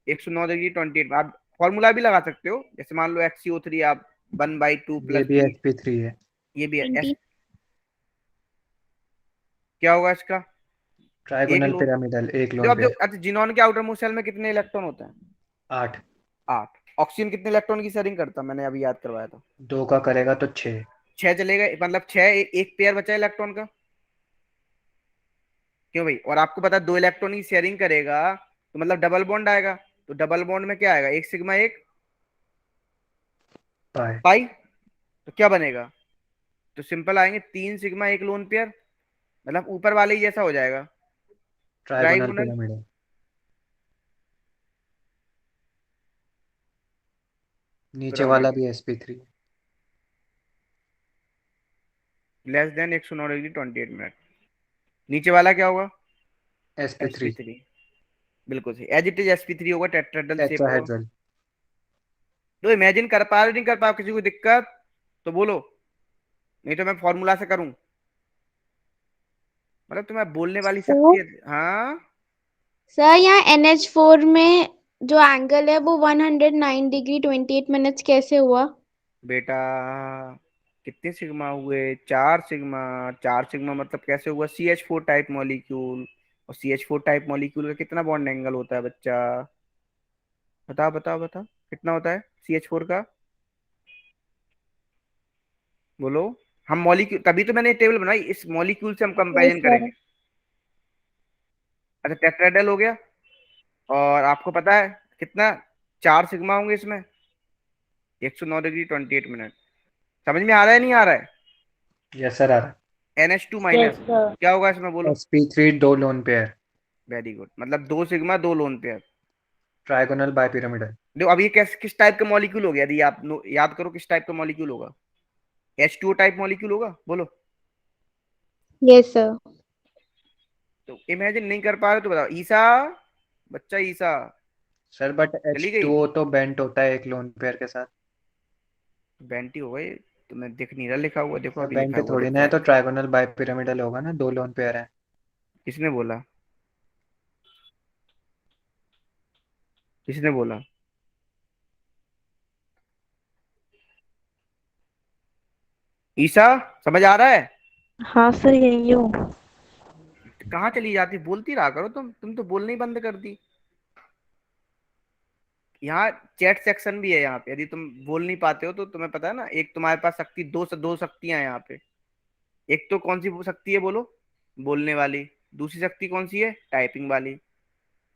109 डिग्री 28, आप फॉर्मूला भी लगा सकते हो, जैसे मान लो XCO3, आप 1/2 ये प्लस भी बी। sp3 है। ये भी है ट्वेंटी। क्या होगा इसका? एक ट्राइगोनल लोन। पिरामिडल एक जो लोन अब जो, पेयर। अच्छा, जिनॉन के आउटर मोस्ट शेल में कितने इलेक्ट्रॉन होते हैं? 8। 8। ऑक्सीजन कितने इलेक्ट्रॉन की शेयरिंग करता है? मैंने अभी याद करवाया था। 2 का करेगा तो 6। 6 चलेगा, मतलब 6, एक पेयर बचा इलेक्ट्रॉन का। क्यों भाई? और आपको पता है 2 इलेक्ट्रॉन की शेयरिंग करेगा तो मतलब डबल बॉन्ड आएगा, तो डबल बॉन्ड में क्या आएगा? एक सिग्मा, एक पाए। पाई। तो क्या बनेगा? तो सिंपल आएंगे, 3 सिग्मा एक लोन पेयर, मतलब ऊपर वाले ही जैसा हो जाएगा, ट्राइगोनल ट्राइगोनल पिरामिडल। नीचे वाला पिरामिड, भी sp3। Less than 109 degree 28 minute. नीचे वाला क्या होगा? sp3। sp3, बिल्कुल सही, एज इट इज sp3 होगा, टेट्राहेड्रल शेप होगा। टेट्राहेड्रल। तो इमेजिन कर पा रहे नहीं कर पा, किसी को दिक्कत तो बोलो, नहीं तो मैं फॉर्मूला से करूं। मतलब तुम्हें बोलने वाली सर, शक्ति है, हाँ। सर यहाँ NH4 में जो एंगल है वो 109 डिग्री 28 मिनट्स कैसे हुआ? बेटा, कितने सिग्मा हुए? 4 सिग्मा। 4 सिग्मा मतलब कैसे हुआ? CH4 टाइप मॉलिक्यूल, और CH4 टाइप मॉलिक्यूल का कितना बॉन्ड एंगल होता है बच्चा? बताओ बताओ बताओ, कितना होता है CH4 का? बोलो। हम मॉलिक्यूल, तभी तो मैंने टेबल बनाई, इस मॉलिक्यूल से हम यस कंपैरिजन सर। करेंगे। अच्छा, टेट्राहेड्रल हो गया, और आपको पता है कितना? 4 सिग्मा होंगे इसमें, 109 डिग्री 28 मिनट। समझ में आ रहा है नहीं आ रहा है? यस सर आ रहा NH2 Yes, माइनस, sir. क्या होगा इसमें बोलो? है। sp3 2 lone pair. Very good, मतलब 2 sigma 2 lone pair. Trigonal bipyramidal. देखो अब ये किस टाइप का मॉलिक्यूल हो गया, यदि आप याद करो किस टाइप का मॉलिक्यूल होगा? H2O टाइप मॉलिक्यूल होगा बोलो। Yes sir. तो इमेजिन नहीं कर पा रहे तो बताओ, ईसा, बच्चा ईसा, सर बट चली गई? H2O तो बेंट होता है एक लोन पेयर के साथ। बेंटी हो गई? तो मैं दिख नहीं रहा लिखा हुआ, देखो सर अभी लिखा बेंट हुआ थोड़ी दिख ना रहा है, है। तो ट्राइगोनल बाइपिरामिडल होगा ना, 2 लोन पेयर है। किसने बोला? किसने बोला? ईसा, समझ आ रहा है? हाँ सर यही हूँ। कहाँ चली जाती, बोलती रहा करो, तुम तो बोलना ही बंद कर दी। यहाँ चैट सेक्शन भी है यहाँ पे, यदि तुम बोल नहीं पाते हो तो तुम्हें पता है ना, एक तुम्हारे पास शक्ति, दो शक्तियां हैं यहाँ पे। एक तो कौन सी वो शक्ति है बोलो? बोलने वाली। दूसरी शक्ति कौन सी है? टाइपिंग वाली।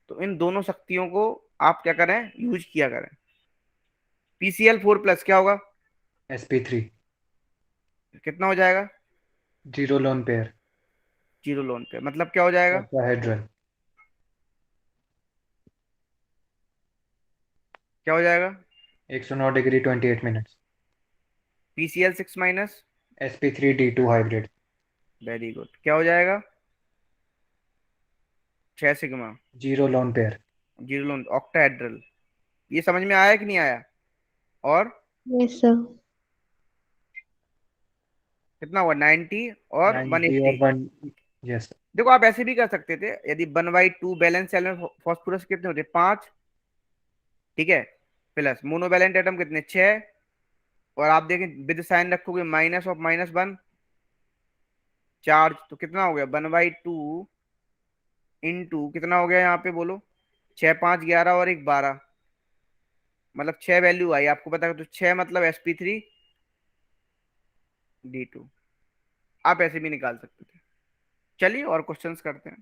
तो इन दोनों शक्तियों को आप क्या करें, यूज किया करें। PCl4 प्लस क्या होगा? sp3। कितना हो जाएगा? 0 लोन पेयर। 0 लोन पे, मतलब क्या हो जाएगा? टेट्राहेड्रल। क्या हो जाएगा? 109 degree 28 minutes. PCl6 minus, sp3 d2 hybrid. Very good, क्या हो जाएगा? छह sigma, zero lone pair. Zero loan, octahedral. ये समझ में आया कि नहीं आया? और यस सर। कितना हुआ, 90 और 90 और 180। 1। यस। देखो आप ऐसे भी कर सकते थे, यदि 1/2 बैलेंस सेल में फास्फोरस कितने होते, 5, ठीक है, प्लस मोनोवैलेंट एटम कितने, 6, और आप देखें विद साइन रखोगे माइनस ऑफ -1 चार्ज, तो कितना हो गया, 1/2 इंटू कितना हो गया यहाँ पे बोलो, 6, 5, 11 और एक 12, मतलब 6 वैल्यू आई आपको पता है, तो 6 मतलब sp3 d2। आप ऐसे भी निकाल सकते थे। चलिए और क्वेश्चंस करते हैं।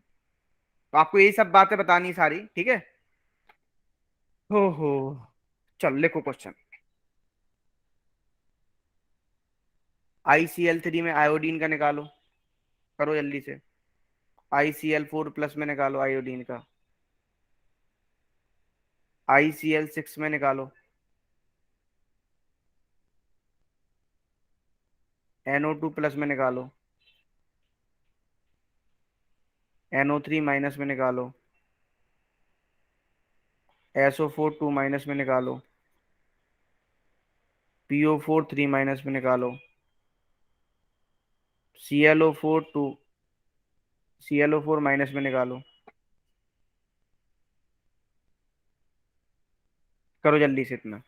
तो आपको यही सब बातें बतानी सारी, ठीक है। हो, चल लिखो क्वेश्चन। ICl3 में आयोडीन का निकालो, करो जल्दी से। ICl4+ में निकालो आयोडीन का। ICl6 में निकालो। NO2+ में निकालो। NO3- में निकालो। SO4 2- में निकालो। PO4 3- में निकालो। ClO4 में निकालो। करो जल्दी से इतना।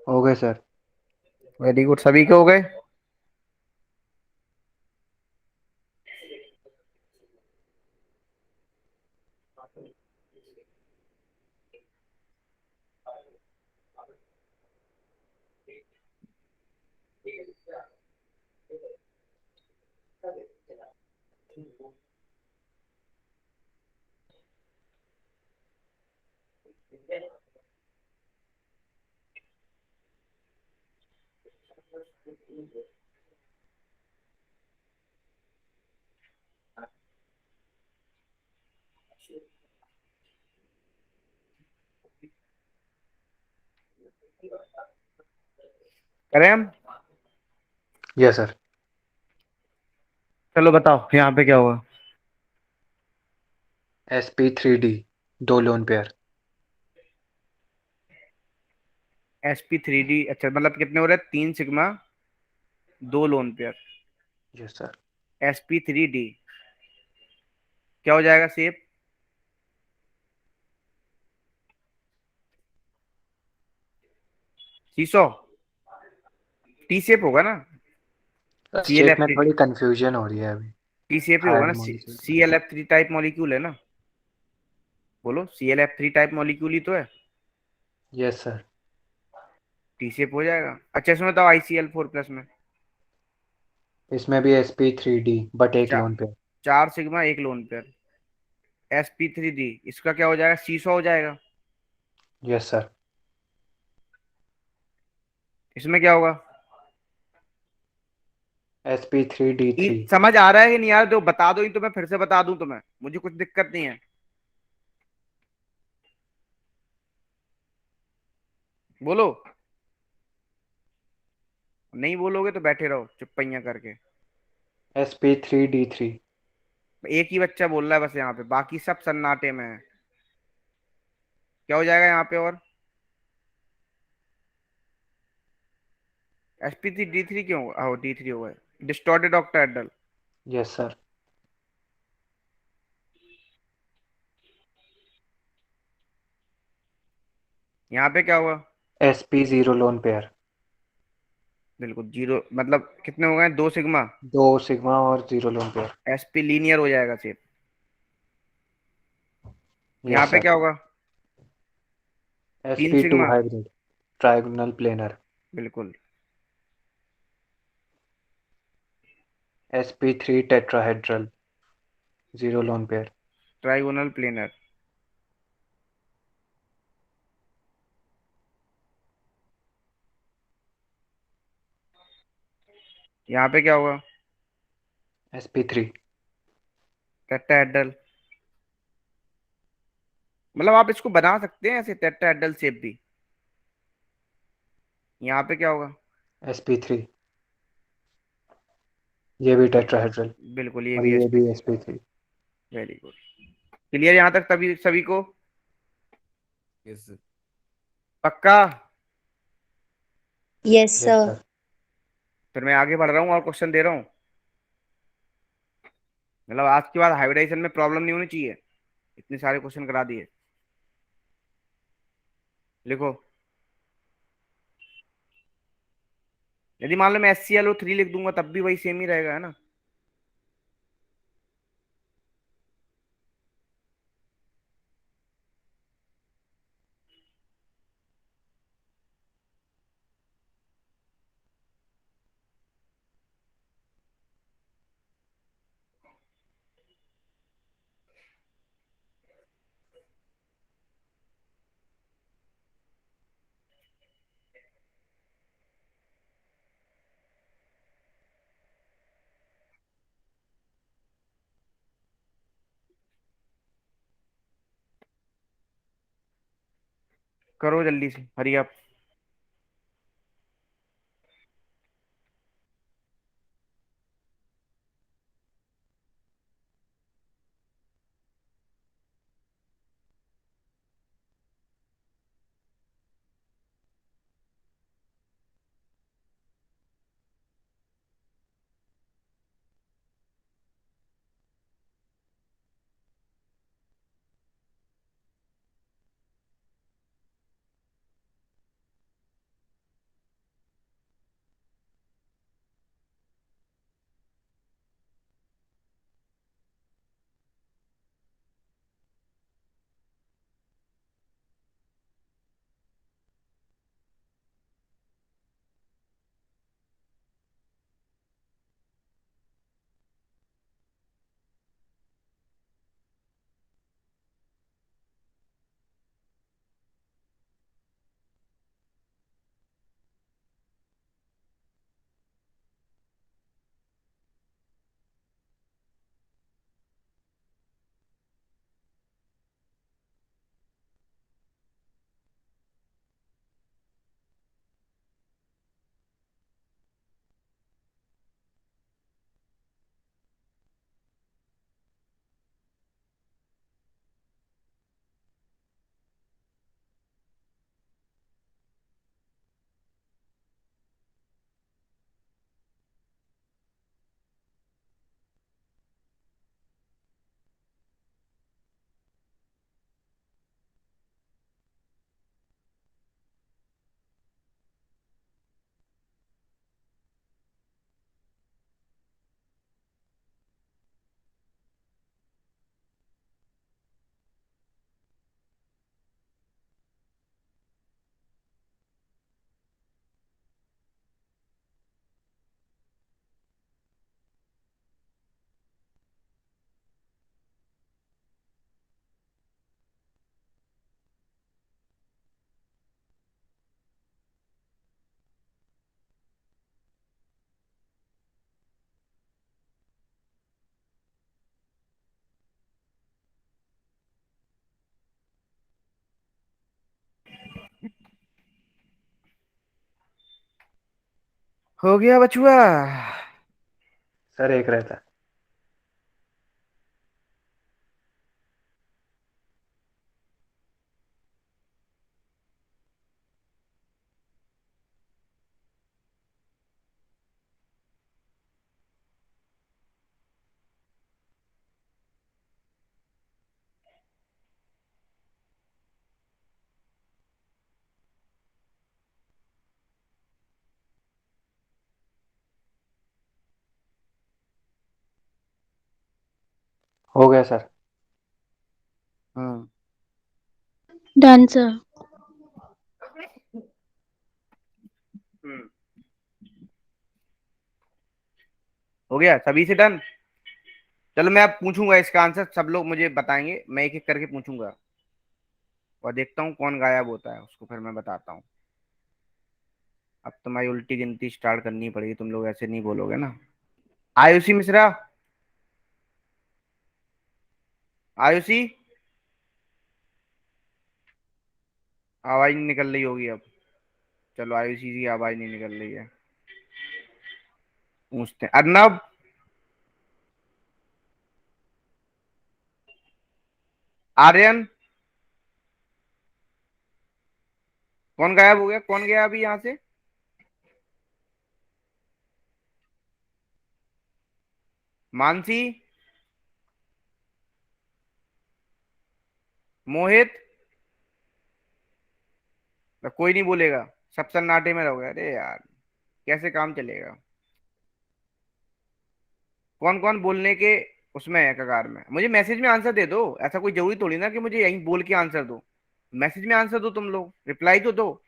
हो गए सर। वेरी गुड, सभी के हो गए। करें हम? Yes sir. चलो बताओ यहाँ पे क्या हुआ। sp3d, दो लोन पेयर। sp3d, अच्छा मतलब कितने हो रहे हैं, 3 sigma 2 lone pair. Yes sir. sp3d क्या हो जाएगा शेप? सीसो, टी शेप होगा ना? सी एल शेप एफ में थ्री थोड़ी कंफ्यूजन हो रही है अभी। टी शेप ही होगा हार्ड ना, मॉलिक्यूल। CL3 टाइप मॉलिक्यूल है ना? बोलो, CL3 टाइप मॉलिक्यूल ही तो है। Yes sir. टी शेप हो जाएगा। अच्छा इसमें बताओ ICl4+ में। इसमें भी sp3d बट एक चा, लोन पे। 4 सिग्मा 1 लोन पेयर। sp3d इसका क्या हो जाएगा, सीसो हो जाएगा। Yes sir. इसमें क्या होगा? sp3d3। समझ आ रहा है कि नहीं यार, तो बता दो ही तो मैं फिर से बता दूं तुम्हें, मुझे कुछ दिक्कत नहीं है। बोलो, नहीं बोलोगे तो बैठे रहो चुप्पैया करके। sp3d3। एक ही बच्चा बोल रहा है बस यहाँ पे, बाकी सब सन्नाटे में है। क्या हो जाएगा यहाँ पे? और sp3d3 क्यों होगा? D3 होगा, डिस्टॉर्टेड ऑक्टाहेड्रल। Yes sir. यहाँ पे क्या हुआ? sp0 lone pair. बिल्कुल जीरो, मतलब कितने हो गए, 2 सिग्मा। 2 सिग्मा और 0 लोन पेयर। sp लीनियर हो जाएगा सिर्फ। यहाँ यस पे सर। क्या होगा? तीन sp2 sigma hybrid trigonal planar. बिल्कुल। sp3 tetrahedral 0 lone pair. Trigonal planar. यहाँ पे क्या होगा? sp3। टेट्राहेड्रल। मतलब आप इसको बना सकते हैं ऐसे टेट्राहेड्रल शेप भी। यहाँ पे क्या होगा? sp3। ये भी टेट्राहेड्रल। बिल्कुल, ये और भी ये भी sp3। sp3। Very good. Clear यहाँ तक तभी सभी को? Yes sir. पक्का? Yes yes sir. सर। फिर मैं आगे बढ़ रहा हूँ और क्वेश्चन दे रहा हूँ। मतलब आज के बाद हाइब्रिडाइजेशन में प्रॉब्लम नहीं होनी चाहिए, इतने सारे क्वेश्चन करा दिए। लिखो, यदि मान लो मैं SClO3 लिख दूंगा तब भी वही सेम ही रहेगा, है ना? करो जल्दी से, हरी आप। हो गया बचुआ। सर एक रहता है। हो गया सर। हाँ। Done sir. हम्म, हो गया सभी से डन। चलो मैं अब पूछूंगा इसका आंसर, सब लोग मुझे बताएंगे, मैं एक एक करके पूछूंगा और देखता हूँ कौन गायब होता है, उसको फिर मैं बताता हूँ। अब तुम्हारी उल्टी गिनती स्टार्ट करनी पड़ेगी, तुम लोग ऐसे नहीं बोलोगे ना। आयुषी मिश्रा, आयुषी, आवाज नहीं निकल रही होगी अब। चलो आयुषी की आवाज नहीं निकल रही है, पूछते हैं। अर्नब, आर्यन, कौन गायब हो गया, कौन गया अभी यहाँ से? मानसी, मोहित, तो कोई नहीं बोलेगा, सब सन्नाटे में रहोगे। अरे यार कैसे काम चलेगा? कौन कौन बोलने के उसमें है कगार में? मुझे मैसेज में आंसर दे दो, ऐसा कोई जरूरी थोड़ी ना कि मुझे यहीं बोल के आंसर दो। मैसेज में आंसर दो, तुम लोग रिप्लाई तो दो।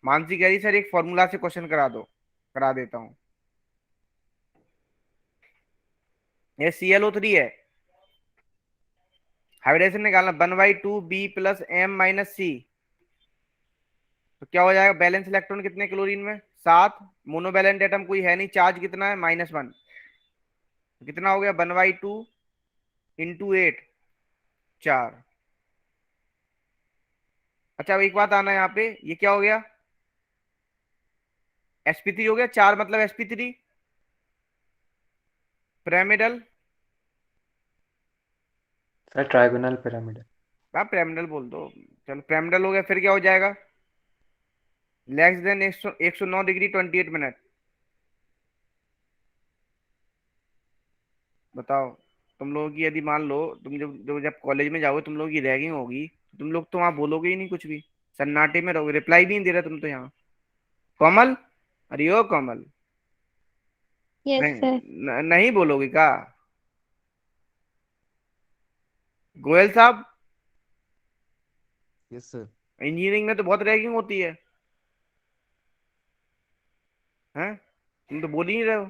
मानसी कह रही सर एक फॉर्मूला से क्वेश्चन करा दो, करा देता हूँ। ये ClO3 है, हाइब्रिडेशन निकालना, 1/2 B+M - C। तो क्या हो जाएगा? बैलेंस इलेक्ट्रॉन कितने क्लोरीन में? 7। मोनोवैलेंट एटम कोई है नहीं, चार्ज कितना है? -1। कितना हो गया? 1/2 × 8, 4। अच्छा अब एक बात आना है यहाँ पे, ये क्या हो गया? sp3 हो गया, 4 मतलब sp3 pyramidal. Sir trigonal pyramid. हाँ पिरामिडल बोल दो। चलो पिरामिडल हो गया, फिर क्या हो जाएगा? << 109°28'। बताओ। तुम लोगों की यदि मान लो, तुम जब कॉलेज में जाओगे, तुम लोगों की रैगिंग होगी, तुम लोग तो वहां बोलोगे ही नहीं कुछ भी, सन्नाटे में रहोगे, रिप्लाई भी नहीं दे रहे तुम तो यहाँ। कोमल, अरे ओ कोमल, यस नहीं सर। नहीं बोलोगे क्या? गोयल साहब, यस सर। इंजीनियरिंग में तो बहुत रैगिंग होती है, हैं? तुम तो बोल ही नहीं रहे हो।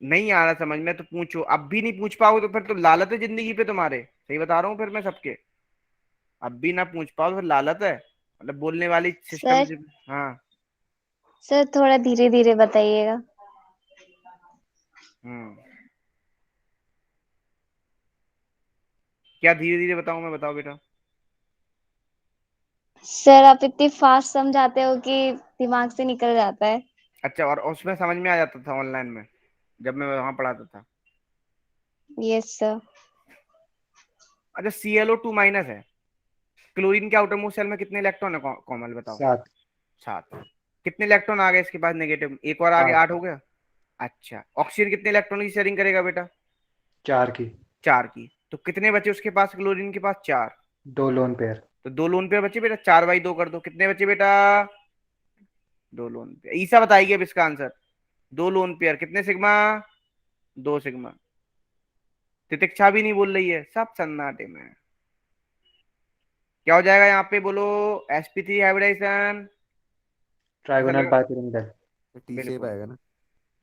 नहीं आ रहा समझ में तो पूछो, अब भी नहीं पूछ पाओगे तो फिर तो लालत है जिंदगी पे तुम्हारे, सही बता रहा हूँ फिर मैं सबके। अब भी ना पूछ पाओ तो फिर लालत है, मतलब बोलने वाली सिस्टम सर से। हाँ। सर थोड़ा धीरे धीरे बताइएगा। हम्म, क्या धीरे धीरे बताऊं मैं? बताओ बेटा। सर आप इतनी फास्ट समझाते हो कि दिमाग से निकल जाता है। अच्छा, और उसमें समझ में आ जाता था ऑनलाइन में जब मैं वहां पढ़ाता था? Yes sir. अच्छा ClO2- है। क्लोरीन के आउटर मोस्ट शेल में कितने इलेक्ट्रॉन है कोमल बताओ? 7। 7। कितने इलेक्ट्रॉन आ गए इसके पास नेगेटिव? एक और आगे, 8। 8 हो गया। अच्छा ऑक्सीजन कितने इलेक्ट्रॉन की शेयरिंग करेगा बेटा? 4 की। 4 की। तो कितने बचे उसके पास, क्लोरीन के पास? 4। 2 लोन पेयर। तो 2 लोन पेयर बचे बेटा, 4/2 कर दो, कितने बचे बेटा? 2 लोन पेयर। ईसा बताएगी अब इसका आंसर। 2 लोन पेयर कितने सिग्मा? 2 सिग्मा। तितिक्षा भी नहीं बोल रही है, सब सन्नाटे में है। क्या हो जाएगा यहाँ पे बोलो? sp3 hybridisation. ऐसा ट्राइगोनल लगा, बाइपिरामिडल। टी शेप बिल्कुल आएगा ना।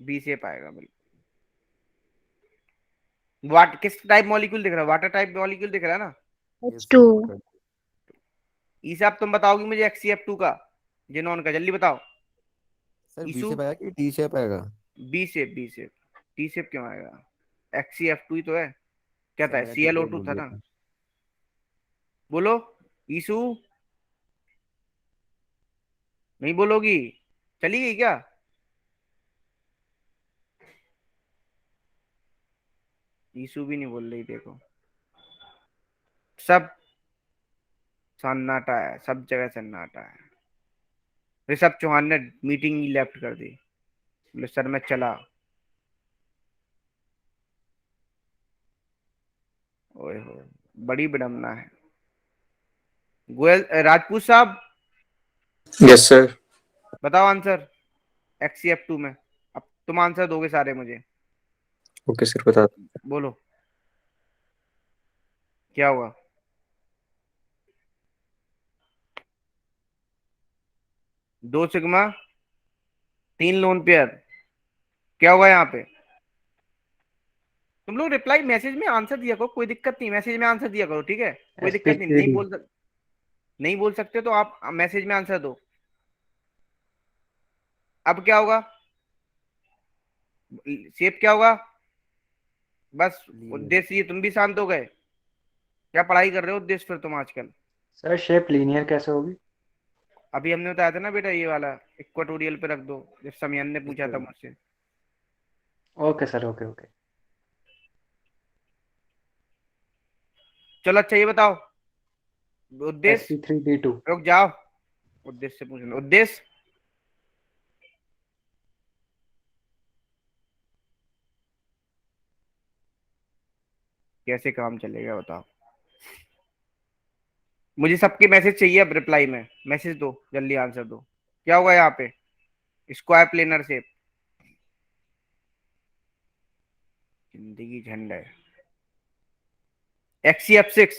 B से पाएगा बिल्कुल। वाट किस टाइप मॉलिक्यूल दिख रहा है? वाटर टाइप मॉलिक्यूल दिख रहा है ना? Yes H2। Sir water. ईसा अब तुम बताओगी मुझे HCF2 का जेनॉन का, जल्दी बताओ। सर बी ईसु, शेप आएगा कि टी शेप आएगा? B shape. T शेप क्यों आएगा? HCF2 ही तो है। क्या सर था? मैंने टी शेप ClO2 बोल था दिया ना? था। बोलो। ईसु, नहीं बोलोगी? चली गई क्या? ईशु भी नहीं बोल रही, देखो सब सन्नाटा है, सब जगह सन्नाटा है। ऋषभ चौहान ने मीटिंग ही लेफ्ट कर दी, बोले सर मैं चला। ओए हो, बड़ी विडम्बना है। गोयल राजपूत साहब यस सर। बताओ आंसर XCF2 में। अब तुम आंसर दोगे सारे मुझे। ओके सर, बता दो। बोलो क्या हुआ? 2 सिग्मा, 3 लोन पेयर, क्या हुआ यहाँ पे? तुम लोग रिप्लाई मैसेज में आंसर दिया करो, कोई दिक्कत नहीं, मैसेज में आंसर दिया करो, ठीक है, कोई एस पी दिक्कत नहीं। थ्री डी नहीं बोल सकते तो आप मैसेज में आंसर दो। अब क्या होगा? शेप क्या होगा? बस लीनियर। उद्देश्य ये, तुम भी शांत हो गए? क्या पढ़ाई कर रहे हो उद्देश्य फिर तुम आजकल? सर शेप लीनियर कैसे होगी? अभी हमने बताया था ना बेटा, ये वाला इक्वाटोरियल पे रख दो, जब समयन ने पूछा था इक्वल। मुझसे। Okay sir, okay okay. चलो अच्छा ये बताओ, एस उद्देश्य। पी थ्री डी टू रुक जाओ, उद्देश्य से पूछना, उद्देश्य कैसे काम चलेगा बताओ मुझे। सबके मैसेज चाहिए अब, रिप्लाई में मैसेज दो, जल्दी आंसर दो। क्या होगा यहाँ पे? स्क्वायर प्लेनर शेप, जिंदगी झंड है। XCF6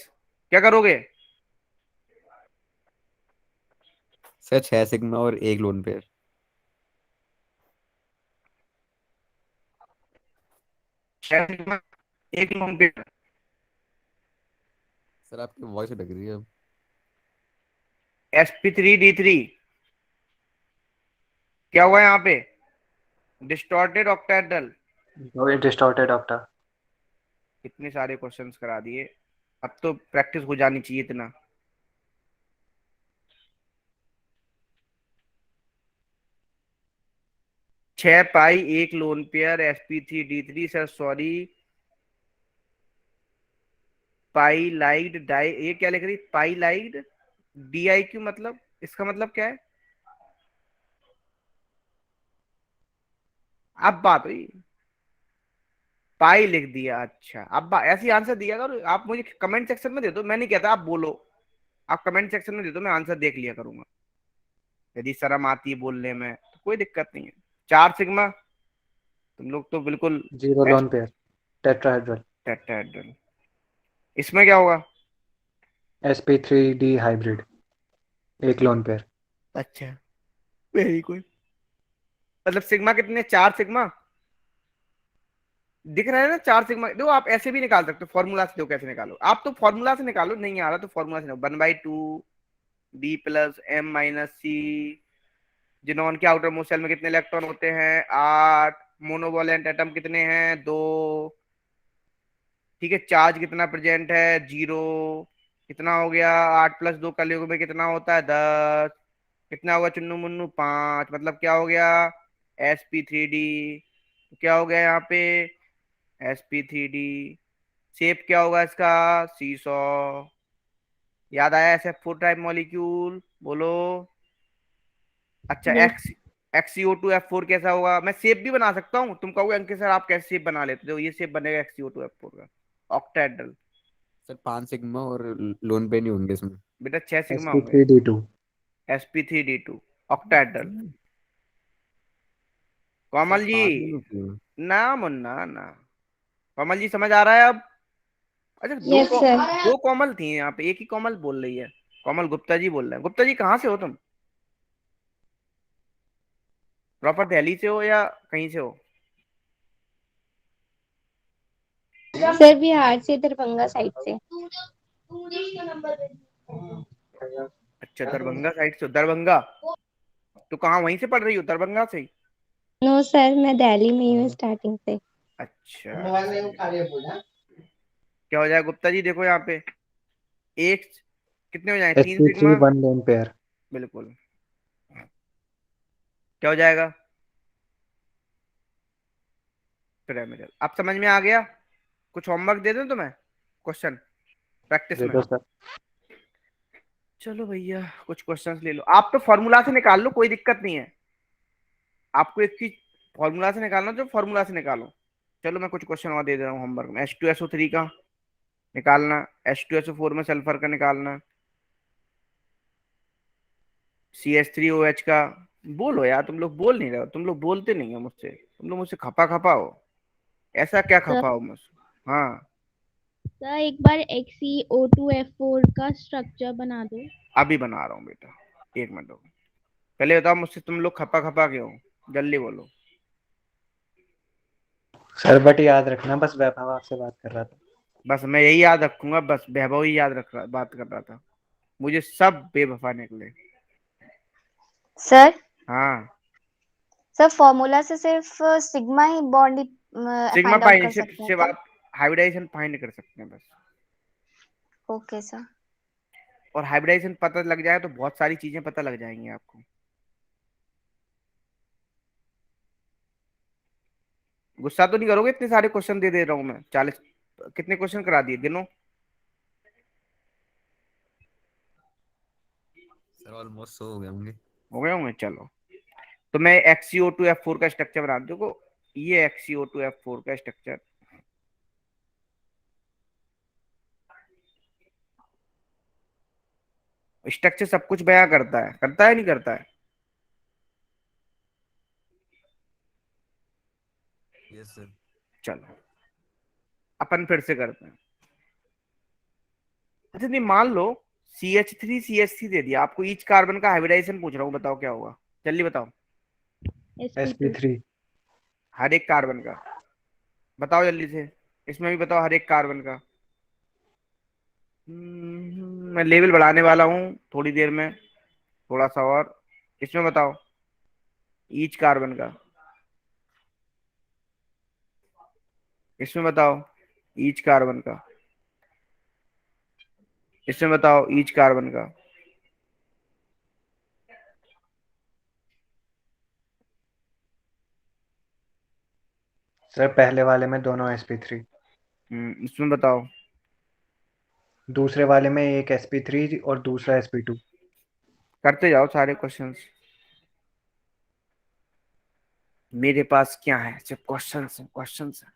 क्या करोगे? सर 6 सिग्मा और 1 लोन पेयर। एक लोन पे। सर आपकी वॉइस लग रही है अब। SP3D3 क्या हुआ यहाँ पे? Distorted octahedral. Distorted octa. इतने सारे क्वेश्चंस करा दिए, अब तो प्रैक्टिस हो जानी चाहिए इतना। 6 pi 1 lone pair SP3D3, sir sorry. Pi लाइड डाई, ये क्या लिख रही? पाई लाइड DIQ मतलब, इसका मतलब क्या है? अब बात हुई, पाई लिख दिया, अच्छा अब ऐसी आंसर दिया करो आप, मुझे कमेंट सेक्शन में दे दो, मैं नहीं कहता आप बोलो, आप कमेंट सेक्शन में दे दो, मैं आंसर देख लिया करूंगा। यदि शर्म आती है बोलने में तो कोई दिक्कत नहीं है। 4 सिग्मा, तुम लोग तो बिल्कुल zero best. Lone pair tetrahedral. Tetrahedral, इसमें क्या होगा? S P three D hybrid, एक लोन पेयर। अच्छा, वेरी गुड। मतलब सिग्मा कितने? 4 सिग्मा दिख रहा है ना, 4 सिग्मा। देखो आप ऐसे भी निकाल सकते हो, फॉर्मूला से। देखो कैसे निकालो, आप तो फॉर्मूला से निकालो, नहीं आ रहा तो फॉर्मूला से निकालो। 1/2 B+M-C। जिनॉन के आउटर मोस्ट शेल में कितने इलेक्ट्रॉन होते हैं? 8। मोनोवैलेंट एटम कितने हैं? 2। ठीक है, चार्ज कितना प्रेजेंट है? 0। कितना हो गया? 8+2 का योग में कितना होता है? 10। कितना होगा चुन्नू मुन्नू? 5। मतलब क्या हो गया? SP3D। क्या हो गया यहाँ पे? SP3D। शेप क्या होगा इसका? सीसॉ। याद आया? SF4 टाइप मॉलिक्यूल, बोलो। अच्छा, यस। XCO2F4 कैसा होगा? मैं शेप भी बना सकता हूँ, तुम कहोगे अंकित सर आप कैसे शेप बना लेते हो? ये शेप बनेगा XCO2F4 का, ऑक्टेड्रल। सर 5 सिग्मा और लोन पेयर नहीं होंगे इसमें। बेटा 6 सिग्मा एस पी होंगे। Three D two SP3D2 octahedral. Sir Komal ji, 5 lone क्यों? ना मुन्ना ना। कोमल जी समझ आ रहा है अब? अच्छा, यस सर। दो कोमल थी यहाँ पे, एक ही कोमल बोल रही है। कोमल गुप्ता जी बोल रहे हैं। गुप्ता जी कहाँ से हो तुम? प्रॉपर दिल्ली से हो या कहीं से हो? सर बिहार से, दरभंगा साइड से। अच्छा, दरभंगा साइड से हो। दरभंगा तो कहाँ, वहीं से पढ़ रही हो दरभंगा से ही? नो सर, मैं दिल्ली में ही हूँ स्टार्टिंग से। अच्छा, क्या हो जाए गुप्ता जी? देखो यहाँ पे एक कितने हो जाए? एस तीन P three sigma one lone pair. बिल्कुल। क्या हो जाएगा? पिरामिडल। अब समझ में आ गया? कुछ होमवर्क दे दूं तुम्हें, क्वेश्चन प्रैक्टिस दे में? दो सर। चलो भैया कुछ क्वेश्चंस ले लो, आप तो फॉर्मूला से निकाल लो, कोई दिक्कत नहीं है। आपको एक चीज फॉर्मूला से निकालना तो फॉर्मूला से निकालो। चलो मैं कुछ क्वेश्चन और दे दे रहा हूँ होमवर्क में। H2SO3 का निकालना, H2SO4 में सल्फर का निकालना, CH3OH का। बोलो यार, तुम लोग बोल नहीं रहे हो, तुम लोग बोलते नहीं हो मुझसे, तुम लोग मुझसे खपा खपा हो। ऐसा क्या सर खपा हो मुझसे? हाँ। सर एक बार XeO2F4 का स्ट्रक्चर बना दो। अभी बना रहा हूँ बेटा, एक मिनट रुको। पहले बताओ मुझसे तुम लोग खपा खपा क्यों हो? जल्दी बोलो। सर बट याद रखना, बस वैभव आपसे बात कर रहा था। बस मैं यही याद रखूंगा, बस वैभव ही याद रख रहा, बात कर रहा था। मुझे सब बेवफा निकले। सर हाँ। सर फॉर्मूला से सिर्फ सिग्मा ही बॉन्ड सिग्मा फाइंड आउट पाई कर सिर्फ सकते हैं सिर्फ क्या? आप हाइब्रिडाइजेशन फाइंड कर सकते हैं बस। Okay sir. और हाइब्रिडाइजेशन पता लग जाए तो बहुत सारी चीजें पता लग जाएंगी आपको। गुस्सा तो नहीं करोगे? इतने सारे क्वेश्चन दे दे रहा हूँ मैं, 40। कितने क्वेश्चन करा दिए गिनो? सर ऑलमोस्ट सो हो गए होंगे। हो गए होंगे, चलो। तो मैं XeO2F4 का स्ट्रक्चर बना दूँ देखो। ये XeO2F4 का स्ट्रक्चर, स्ट्रक्चर सब कुछ बयां करता है नहीं करता है? Yes sir. चलो अपन फिर से करते हैं। अच्छा नहीं, मान लो CH3 CH3 दे दिया आपको, ईच कार्बन का हाइब्रिडाइजेशन पूछ रहा हूँ, बताओ क्या होगा? जल्दी बताओ। sp2। sp3। हर एक कार्बन का बताओ जल्दी से। इसमें भी बताओ हर एक कार्बन का। मैं लेवल बढ़ाने वाला हूँ थोड़ी देर में, थोड़ा सा और। इसमें बताओ ईच कार्बन का। इसमें बताओ ईच कार्बन का। इसमें बताओ ईच कार्बन का। सर पहले वाले में दोनों sp3। इसमें बताओ। दूसरे वाले में एक sp3 और दूसरा sp2। करते जाओ सारे क्वेश्चंस। मेरे पास क्या है, सिर्फ क्वेश्चंस हैं, क्वेश्चंस हैं।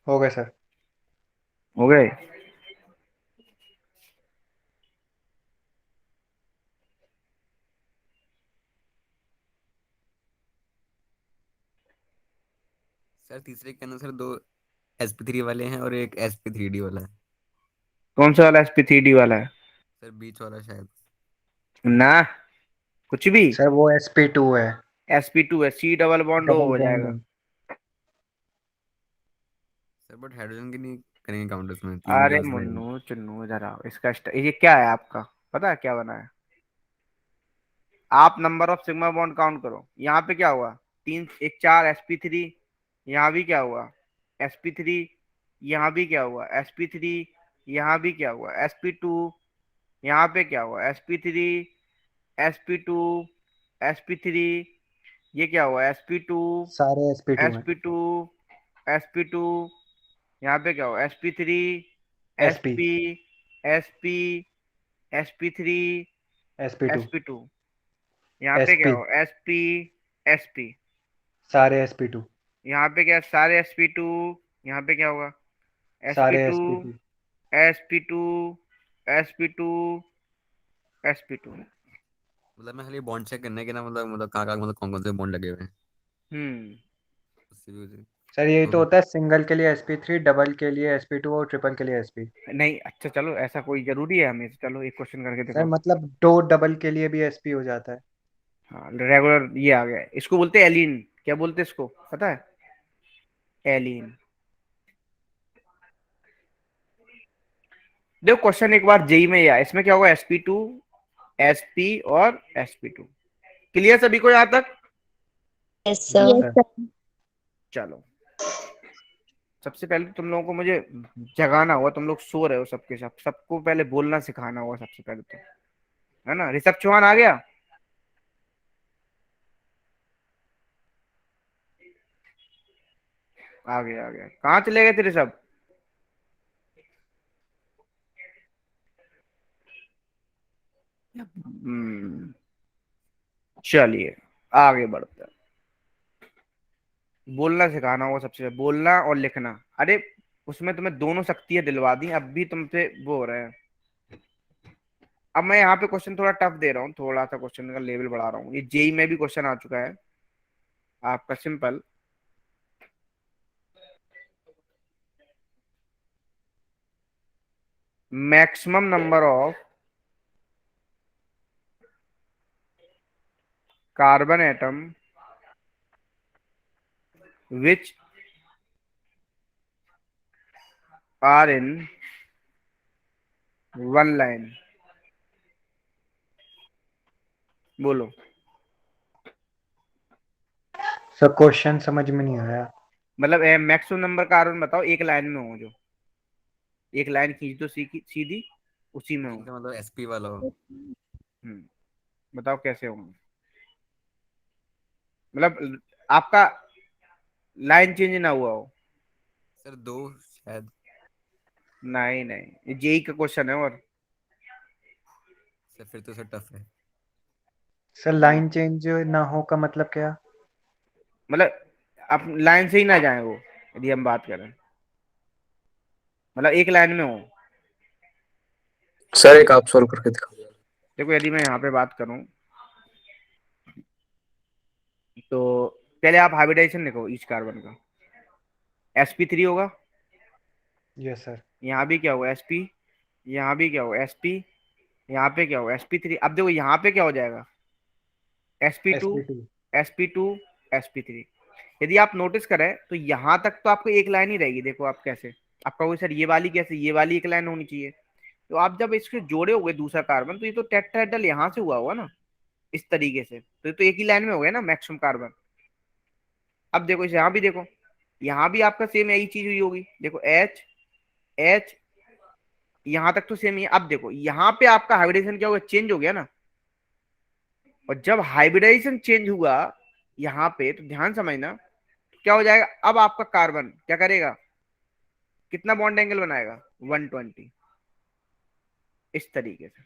हो गए सर। हो गए। सर तीसरे के अंदर सर दो sp3 वाले हैं और एक sp3d वाला है। कौन सा वाला SP3D वाला है? सर बीच वाला शायद। ना, कुछ भी। सर वो sp2 है। SP2 है, C double bond O double हो बॉन्ड जाएगा। है। सर बट हाइड्रोजन की नहीं करेंगे काउंट, उसमें तीन अरे गैस रहेंगे। मुन्नू चुन्नू इधर आओ, ये क्या है आपका? पता है क्या बना है? आप number of sigma bond count करो। यहाँ पे क्या हुआ? तीन एक चार SP3। यहाँ भी क्या हुआ? SP3। यहाँ भी क्या हुआ? SP3। यहाँ भी क्या हुआ? SP2। यहाँ पे क्या हुआ? SP3। SP2। SP3। ये क्या हुआ? SP2। सारे sp2 हैं। SP2। SP2। यहाँ पे क्या हुआ? SP3। sp SP। SP। SP3। sp2 SP2। यहाँ पे क्या sp हुआ? SP। SP। सारे sp2। यहाँ पे क्या? सारे SP2। यहाँ पे क्या होगा? सारे SP2। sp2। SP2। SP2। SP2। मतलब मैं खाली बॉन्ड चेक करने के ना, मतलब कहाँ कहाँ मतलब कौन कौन से बॉन्ड लगे हुए हैं हम्म। उससे भी सर यही तो तो फिर। होता है, सिंगल के लिए sp3, डबल के लिए sp2 और ट्रिपल के लिए sp। नहीं, अच्छा चलो, ऐसा कोई जरूरी है हमें? चलो एक क्वेश्चन करके सर देखो। मतलब दो डबल के लिए भी sp हो जाता है। हाँ रेगुलर ये आ गया, इसको बोलते हैं एलिन। क्या बोलते हैं इसको, पता है? एलिन। देखो क्वेश्चन एक बार जेई में ही आया, इसमें क्या होगा, sp2 sp और sp2। क्लियर सभी को यहाँ तक? Yes yes sir. Yes sir. Sir. चलो, सबसे पहले तो तुम लोगों को मुझे जगाना होगा, तुम लोग सो रहे हो सबके सब, सबको पहले बोलना सिखाना होगा सबसे पहले तो, है ना। ऋषभ चौहान आ गया? आ गया आ गया। कहाँ चले गए थे ऋषभ? चलिए आगे बढ़ते हैं। बोलना सिखाना होगा सबसे पहले, बोलना और लिखना। अरे उसमें तुम्हें दोनों शक्तियां दिलवा दी, अब भी तुमसे वो हो रहे हैं। अब मैं यहाँ पे क्वेश्चन थोड़ा टफ दे रहा हूँ, थोड़ा सा क्वेश्चन का लेवल बढ़ा रहा हूँ। ये जेई में भी क्वेश्चन आ चुका है आपका, simple. Maximum number of carbon atom which are in one line. बोलो। सर क्वेश्चन समझ में नहीं आया। मतलब मैक्सिमम नंबर कार्बन बताओ एक लाइन में हो, जो एक लाइन खींच दो सीधी, उसी में हो। इनका मतलब एसपी वाला हो। बताओ कैसे होंगे। मतलब आपका लाइन चेंज ना हुआ हो। सर दो शायद। नहीं नहीं, ये जेई का क्वेश्चन है। और सर फिर तो सर टफ है। सर लाइन चेंज ना हो का मतलब क्या? मतलब आप लाइन से ही ना जाए वो, यदि हम बात करें, मतलब एक लाइन में हो। सर एक आप सॉल्व करके दिखाओ। देखो यदि मैं यहाँ पे बात करूं, तो पहले आप हाइब्रिडाइजेशन लिखो ईच कार्बन का। sp3 होगा, यस सर। यहाँ भी क्या होगा sp, यहाँ भी क्या होगा sp, यहाँ पे क्या होगा sp3। अब देखो यहाँ पे क्या हो जाएगा, sp2 sp2। sp2 sp3। यदि आप नोटिस करें तो यहाँ तक तो आपको एक लाइन ही रहेगी। देखो आप कैसे, आप कहोगे सर ये वाली कैसे, ये वाली एक लाइन होनी चाहिए। तो आप जब इसके जोड़े हुए दूसरा कार्बन, तो ये तो टेट्राहेड्रल यहाँ से हुआ होगा ना, इस तरीके से, तो ये तो एक ही लाइन में हो गया ना मैक्सिमम कार्बन। अब देखो इसे यहाँ भी देखो, यहाँ भी आपका सेम यही चीज हुई होगी। देखो एच एच, यहाँ तक तो सेम ही है। अब देखो यहाँ पे आपका हाइब्रिडेशन क्या हुआ, चेंज हो गया ना। और जब हाइब्रिडाइजेशन चेंज हुआ यहाँ पे, तो ध्यान समझना क्या हो जाएगा। अब आपका कार्बन क्या करेगा, कितना बॉन्ड एंगल बनाएगा, 120। इस तरीके से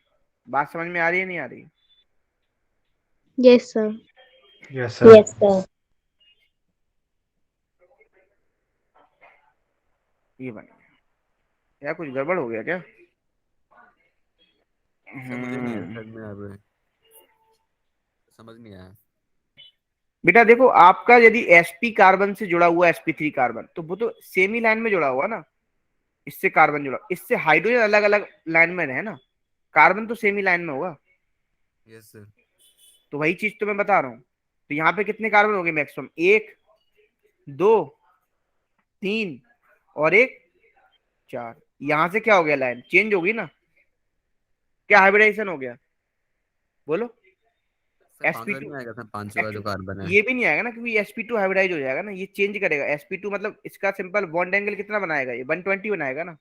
बात समझ में आ रही है नहीं आ रही? Yes sir. Yes sir. Yes sir. ये बन गया। क्या कुछ गड़बड़ हो गया क्या? सर मुझे नहीं आया सर, में अब समझ नहीं आया। बेटा देखो, आपका यदि sp कार्बन से जुड़ा हुआ sp3 कार्बन, तो वो तो सेम ही लाइन में जुड़ा हुआ ना। इससे कार्बन जुड़ा, इससे हाइड्रोजन अलग अलग लाइन में है ना, कार्बन तो सेम ही लाइन में होगा। Yes sir. तो वही चीज तो मैं बता रहा हूँ। तो यहाँ पे कितने कार्बन हो गए मैक्सिमम, एक, दो, तीन और एक, चार। यहां से क्या हो गया, लाइन चेंज होगी ना। क्या हाइब्रिडाइजेशन हो गया, बोलो। सर पांचवा sp2 नहीं आएगा सर, पांचवा जो कार्बन है। ये भी नहीं आएगा ना, क्योंकि sp2 हाइब्रिडाइज हो जाएगा ना, ये चेंज करेगा। sp2 मतलब इसका सिंपल बॉन्ड एंगल कितना बनाएगा, ये 120 बनाएगा ना।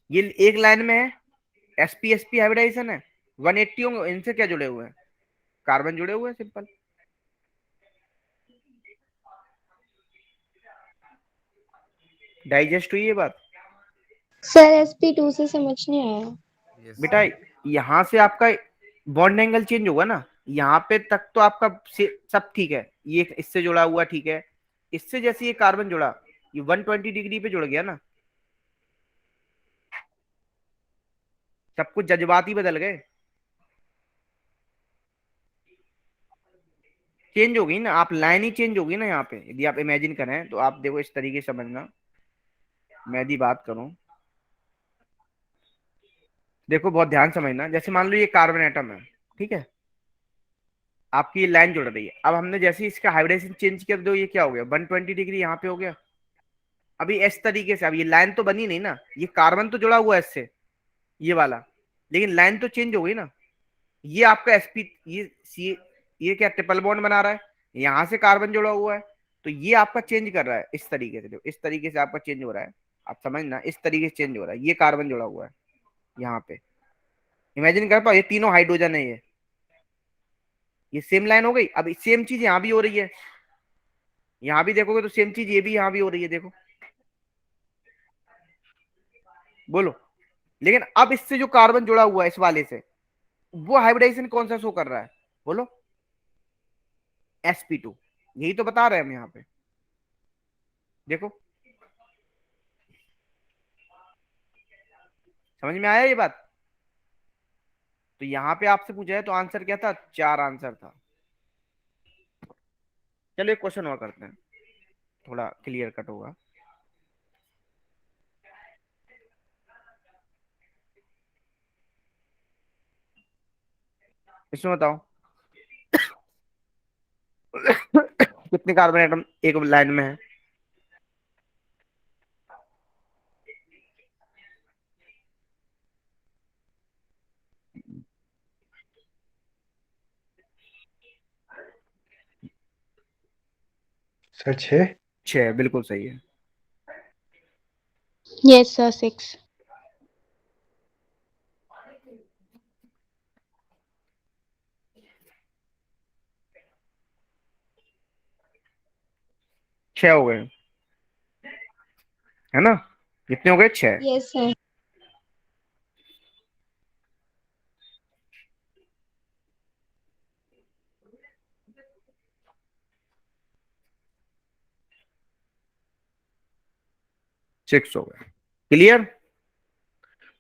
ये एक लाइन में है, sp sp हाइब्रिडाइजेशन है, 180 होंगे। इनसे क्या जुड़े हुए हैं, कार्बन जुड़े हुए हैं, सिंपल। डाइजेस्ट हुई ये बात? सर SP2 से समझ नहीं आया। यस बेटा सर। यहाँ से आपका बॉन्ड एंगल चेंज होगा ना, यहाँ पे तक तो आपका सब ठीक है। ये इससे जुड़ा हुआ ठीक है, इससे जैसे ये कार्बन जुड़ा, ये 120 डिग्री पे जुड़ गया ना। सब कुछ जज्बात ही बदल गए, चेंज हो गई ना। आप लाइन ही चेंज होगी ना यहाँ पे, यदि आप इमेजिन करें तो। आप देखो इस तरीके से समझना, मैं यदि बात करूं, देखो बहुत ध्यान समझना। जैसे मान लो ये कार्बन एटम है, ठीक है, आपकी ये लाइन जुड़ रही है। अब हमने जैसे ही इसका हाइब्रिडेशन चेंज किया, तो ये क्या हो गया, 120 डिग्री यहाँ पे हो गया। अभी इस तरीके से, अब ये लाइन तो बनी नहीं ना, ये कार्बन तो जुड़ा हुआ है इससे, ये वाला, लेकिन लाइन तो चेंज हो गई ना। ये आपका sp, ये क्या ट्रिपल बॉन्ड बना रहा है, यहां से कार्बन जुड़ा हुआ है, तो ये आपका चेंज कर रहा है इस तरीके से, देखो इस तरीके से आपका चेंज हो रहा है। आप समझना, इस तरीके से चेंज हो रहा है, ये कार्बन जुड़ा हुआ है यहाँ पे। इमेजिन कर पाओ, ये तीनों हाइड्रोजन है, ये सेम लाइन हो गई। अब सेम चीज यहाँ भी हो रही है, यहाँ भी देखोगे तो सेम चीज ये भी यहाँ भी हो रही है, देखो, बोलो। लेकिन अब इससे जो कार्बन जुड़ा हुआ है इस वाले से, वो हाइब्रिडाइजेशन कौन सा शो कर रहा है, बोलो? sp2। यही तो बता रहे हैं हम यहाँ पे, देखो। समझ में आया ये बात? तो यहाँ पे आपसे पूछा है तो आंसर क्या था, 4 आंसर था। चलो एक क्वेश्चन और करते हैं, थोड़ा क्लियर कट होगा। इसमें बताओ कितने कार्बन एटम एक लाइन में है? सर 6। 6, बिल्कुल सही है। Yes, sir, 6. 6 हो गए, है ना? कितने हो गए, 6। Yes sir. 6 हो गए, क्लियर?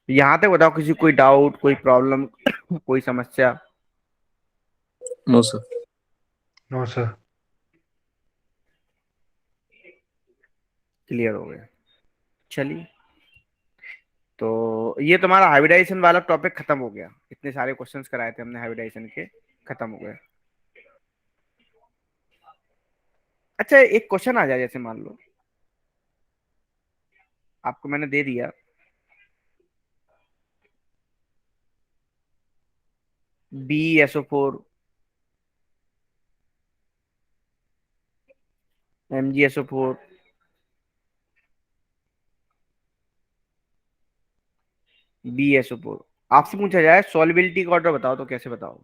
यहाँ तक बताओ, किसी कोई डाउट, कोई प्रॉब्लम कोई समस्या? No sir. No sir. Clear हो गया। चलिए, तो ये तुम्हारा हाइब्रिडाइजेशन वाला टॉपिक खत्म हो गया। इतने सारे क्वेश्चंस कराए थे हमने हाइब्रिडाइजेशन के, खत्म हो गए। अच्छा, एक क्वेश्चन आ जाए, जैसे मान लो आपको मैंने दे दिया BeSO4 MgSO4 BeSO4, आपसे पूछा जाए सॉल्युबिलिटी का ऑर्डर बताओ, तो कैसे बताओ?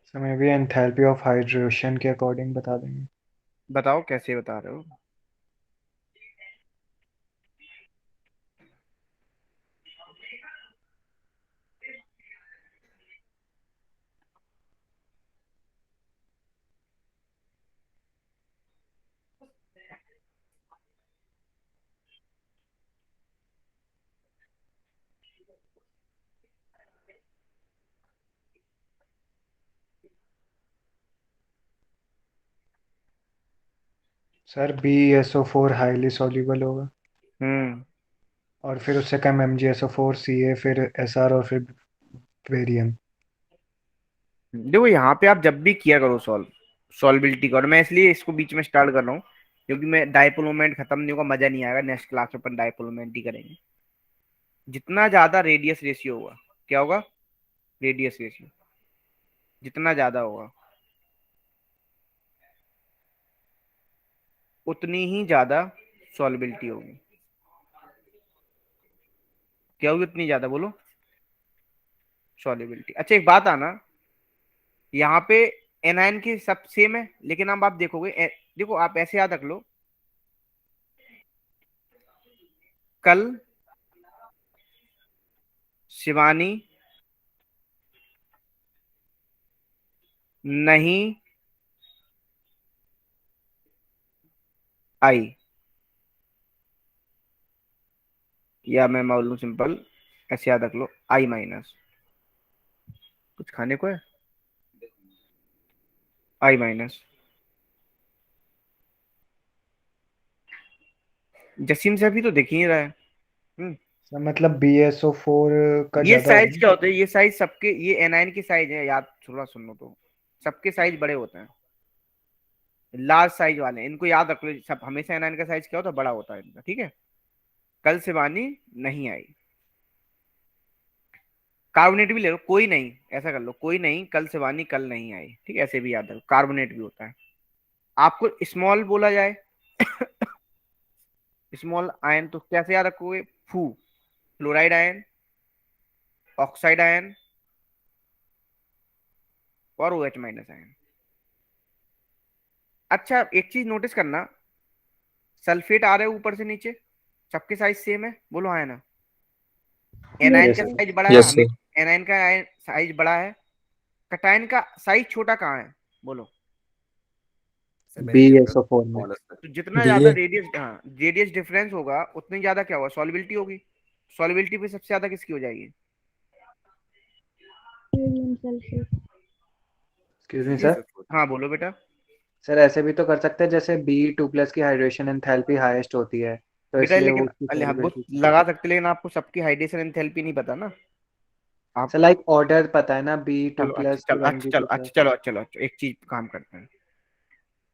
सर मे भी एंथैल्पी ऑफ हाइड्रेशन के अकॉर्डिंग बता देंगे। बताओ कैसे बता रहे हो? सर BeSO4 हाईली सॉल्युबल होगा, हम्म, और फिर उससे कम MgSO4 Ca, फिर Sr और फिर बेरियम। देखो यहाँ पे आप जब भी किया करो सॉल्बिलिटी का, और मैं इसलिए इसको बीच में स्टार्ट कर रहा हूँ क्योंकि मैं डायपोल मोमेंट खत्म नहीं होगा, मजा नहीं आएगा। नेक्स्ट क्लास में अपन डायपोल मोमेंट ही करेंगे। जितना ज्यादा रेडियस रेशियो होगा, क्या होगा, रेडियस रेशियो जितना ज्यादा होगा, उतनी ही ज्यादा सॉल्बिलिटी होगी। क्या होगी उतनी ज्यादा, बोलो? सॉल्युबिलिटी। अच्छा, एक बात आना, यहाँ पे एनायन की सब सेम है, लेकिन अब आप देखोगे देखो आप ऐसे याद रख लो, कल शिवानी नहीं आई, या मैं बोलूं सिंपल, ऐसे याद रख लो, I-। कुछ खाने को है, I-। जसीम से अभी तो दिख ही नहीं रहा है। सर मतलब BSO4 का ये ज्यादा साइज होगा। क्या होते हैं, ये साइज सबके, ये एनाइन की साइज है, याद थोड़ा सुन लो तो। सबके साइज बड़े होते हैं, लार्ज साइज वाले, इनको याद रख लो सब। हमेशा एनाइन का साइज क्या होता है, बड़ा होता है इनका, ठीक है। कल शिवानी नहीं आई। कार्बोनेट भी ले लो, कोई नहीं, ऐसा कर लो, कोई नहीं, कल शिवानी कल नहीं आई, ठीक है, ऐसे भी याद रखो, कार्बोनेट भी होता है। आपको स्मॉल बोला जाए स्मॉल आयन, तो कैसे याद रखोगे? फू, फ्लोराइड आयन, ऑक्साइड आयन और OH माइनस आयन। अच्छा एक चीज नोटिस करना, सल्फेट आ रहे हैं ऊपर से नीचे, सबके साइज सेम है, बोलो हाँ है ना? यस एनाइन यस का सर। साइज बड़ा है यस हमें, सर। एनाइन का साइज बड़ा है, कटायन का साइज छोटा कहाँ है, बोलो? सर मैंने नहीं होगा, BSO4 में। स्मॉल है सर। तो जितना बी ज्यादा ए। रेडियस, हाँ, रेडियस डिफरेंस होगा उतनी ज्यादा क्या होगा, सॉल्युबिलिटी होगी। सॉल्युबिलिटी भी सबसे ज्यादा किसकी हो जाएगी? Sodium sulphate. एक्सक्यूज मी किस? सर। BSO4। हाँ बोलो बेटा। सर ऐसे भी तो कर सकते हैं, जैसे B2+ की हाइड्रेशन एंथैल्पी हाईएस्ट होती है, तो बेटा इसलिए वो लेकिन उसकी अरे हम वो सॉल्युबिलिटी। लगा सकते, लेकिन आपको सबकी हाइड्रेशन एंथैल्पी नहीं पता ना आप। सर लाइक ऑर्डर पता है ना, बी टू चलो अच्छा, प्लस चलो वन अच्छा, बी चलो टू अच्छा, प्लस चलो अच्छा, चलो अच्छा, एक चीज काम करते हैं।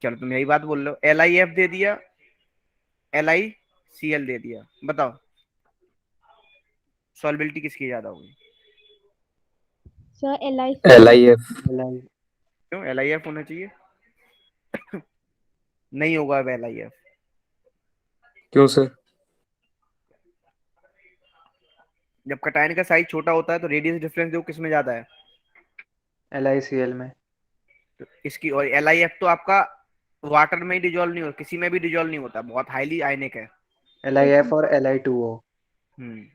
चलो तुम यही बात बोल रहे हो, LiF दे दिया, LiCl दे दिया, बताओ सॉल्युबिलिटी किसकी ज्यादा होगी? Sir L LiCl। I F. क्यों LiF होना चाहिए? नहीं होगा अब LiF। क्यों सर? जब कटायन का साइज छोटा होता है तो रेडियस डिफरेंस देखो किसमें ज्यादा है, LiCl में। तो इसकी। और LiF तो आपका वाटर में ही डिजोल्व नहीं होता, किसी में भी डिजोल्व नहीं होता, बहुत हाईली आयनिक है। LiF और Li2O। हम्म,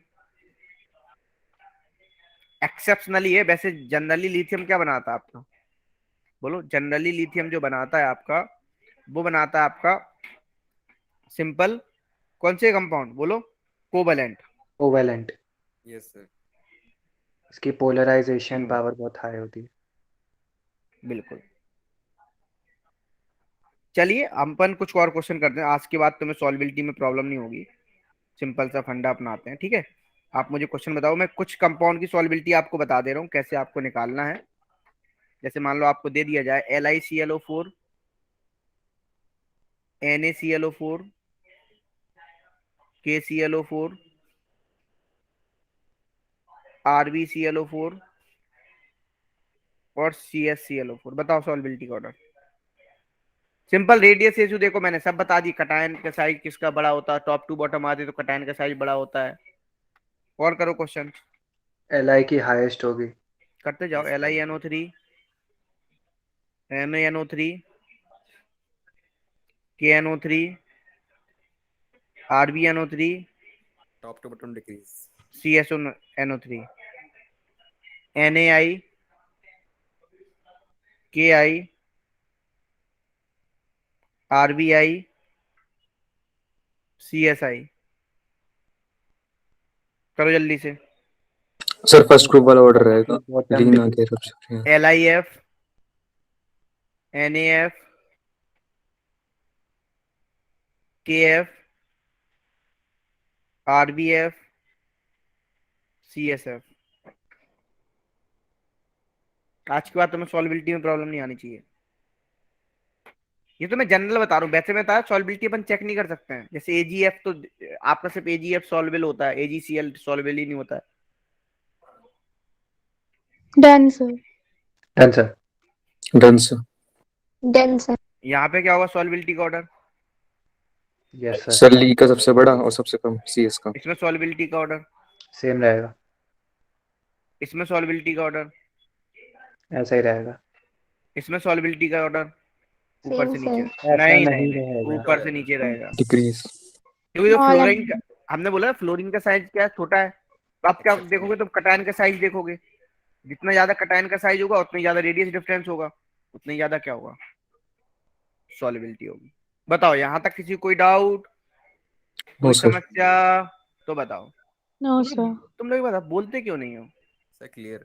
एक्सेप्शनली है। वैसे जनरली लिथियम क्या बनाता है आपका, बोलो? जनरली लिथियम जो बनाता है आपका, वो बनाता है आपका सिंपल, कौन से कंपाउंड, बोलो? कोवैलेंट। कोवैलेंट। Yes sir. इसकी पोलराइजेशन हम्म, पावर बहुत हाई होती है। बिल्कुल। चलिए हम अपन कुछ और क्वेश्चन करते हैं, आज के बाद तुम्हें सॉल्विलिटी में प्रॉब्लम नहीं होगी। सिंपल सा फंडा अपनाते हैं, ठीक है। आप मुझे क्वेश्चन बताओ, मैं कुछ कंपाउंड की सॉल्विलिटी आपको बता दे रहा हूँ कैसे आपको निकालना है। जैसे मान लो आपको दे दिया जाए LiClO4, NaClO4, KClO4, RbClO4 और CsClO4, बताओ सॉल्विलिटी का ऑर्डर। सिंपल रेडियस इशू देखो, मैंने सब बता दी, कटायन का साइज किसका बड़ा होता है, टॉप टू बॉटम आते तो कटायन का साइज बड़ा होता है। और करो क्वेश्चन, Li की हाईएस्ट होगी। करते जाओ। Yes sir. LiNO3, NaNO3, KNO3, RbNO3, top to bottom decrease. CSNO3, NaI, KI, RbI, CSI। करो जल्दी से। सर फर्स्ट ग्रुप वाला ऑर्डर टॉप रहेगा। टू बॉटम रीना के डिक्रीज। सबसे। LiF, NaF, KF, RbF, CSF। आज के बाद तुम्हें सॉल्विलिटी में प्रॉब्लम नहीं आनी चाहिए। ये तो मैं जनरल बता रहा हूँ, वैसे मैं बता सॉल्विलिटी अपन चेक नहीं कर सकते हैं, जैसे AgF तो आपका सिर्फ AgF सॉल्वेबल होता है, AgCl सॉल्वेबल ही नहीं होता है। Done sir. Done sir. Done sir. Done sir. यहाँ पे क्या होगा सॉल्विलिटी का ऑर्डर? Yes sir. सर ली का सबसे बड़ा और सबसे कम सी एस का। इसमें सॉल्विलिटी का ऑर्डर, सेम रहेगा। इसमें सॉल्विलिटी का ऑर्डर, ऐसा ही रहेगा। इसमें सॉल्विलिटी का ऑर्डर, ऊपर सेम से नीचे। सर। ऐसा नहीं नहीं नहीं नहीं, रहेगा। ऊपर से नीचे रहेगा, डिक्रीज। क्योंकि जो स्मॉल फ्लोरीन का, अमाउंट। हमने बोला फ्लोरीन का साइज क्या है, छोटा है। तो आप क्या देखोगे, एक्सेप्शनल। तो कटायन का साइज देखोगे, जितना ज्यादा कटायन का साइज होगा उतनी ज्यादा रेडियस डिफरेंस होगा, उतनी ज्यादा क्या होगा, सॉल्युबिलिटी होगी। बताओ यहाँ तक किसी कोई डाउट, नो कोई सर। समस्या? तो बताओ। नो तुम सर। लोग तुम लोग बता बोलते क्यों नहीं हो? Sir clear.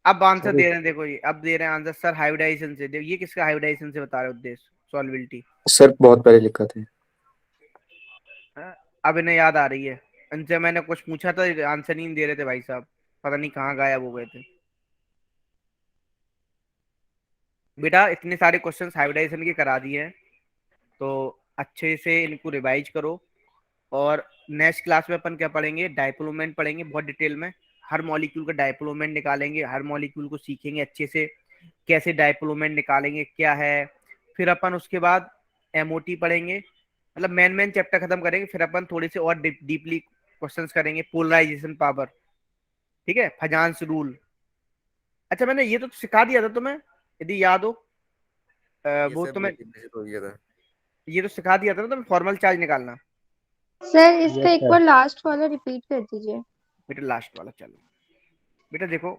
अब आंसर सर दे रहे हैं, देखो ये अब दे रहे हैं आंसर, सर हाइब्रिडाइजेशन से। देखो ये किसका हाइब्रिडाइजेशन से बता रहे हो उद्देश्य, सॉल्युबिलिटी। सर बहुत पहले लिखा थे। अब इन्हें याद आ रही है। इनसे मैंने कुछ पूछा था, आंसर नहीं दे रहे थे भाई साहब, पता नहीं कहाँ गायब हो गए थे। बेटा इतने सारे क्वेश्चंस हाइब्रिडाइजेशन के करा दिए हैं, तो अच्छे से इनको रिवाइज करो। और नेक्स्ट क्लास में अपन क्या पढ़ेंगे, डायपोल मोमेंट पढ़ेंगे बहुत डिटेल में। हर मॉलिक्यूल का डायपोल मोमेंट निकालेंगे, हर मॉलिक्यूल को सीखेंगे अच्छे से, कैसे डायपोल मोमेंट निकालेंगे क्या है। फिर अपन उसके बाद एमओटी पढ़ेंगे, मतलब मेन मेन चैप्टर खत्म करेंगे। फिर अपन थोड़े से और डीपली क्वेश्चंस करेंगे, पोलराइजेशन पावर, ठीक है, फजांस रूल। अच्छा मैंने ये तो सिखा दिया था तुम्हें, यदि याद हो। ये वो सब तुम्हें बेसिक हो गया था। ये तो सिखा दिया था ना तुम्हें, फॉर्मल चार्ज निकालना। सर इसका यस एक सर। बार लास्ट वाला रिपीट कर दीजिए। बेटा लास्ट वाला चलो। बेटा देखो,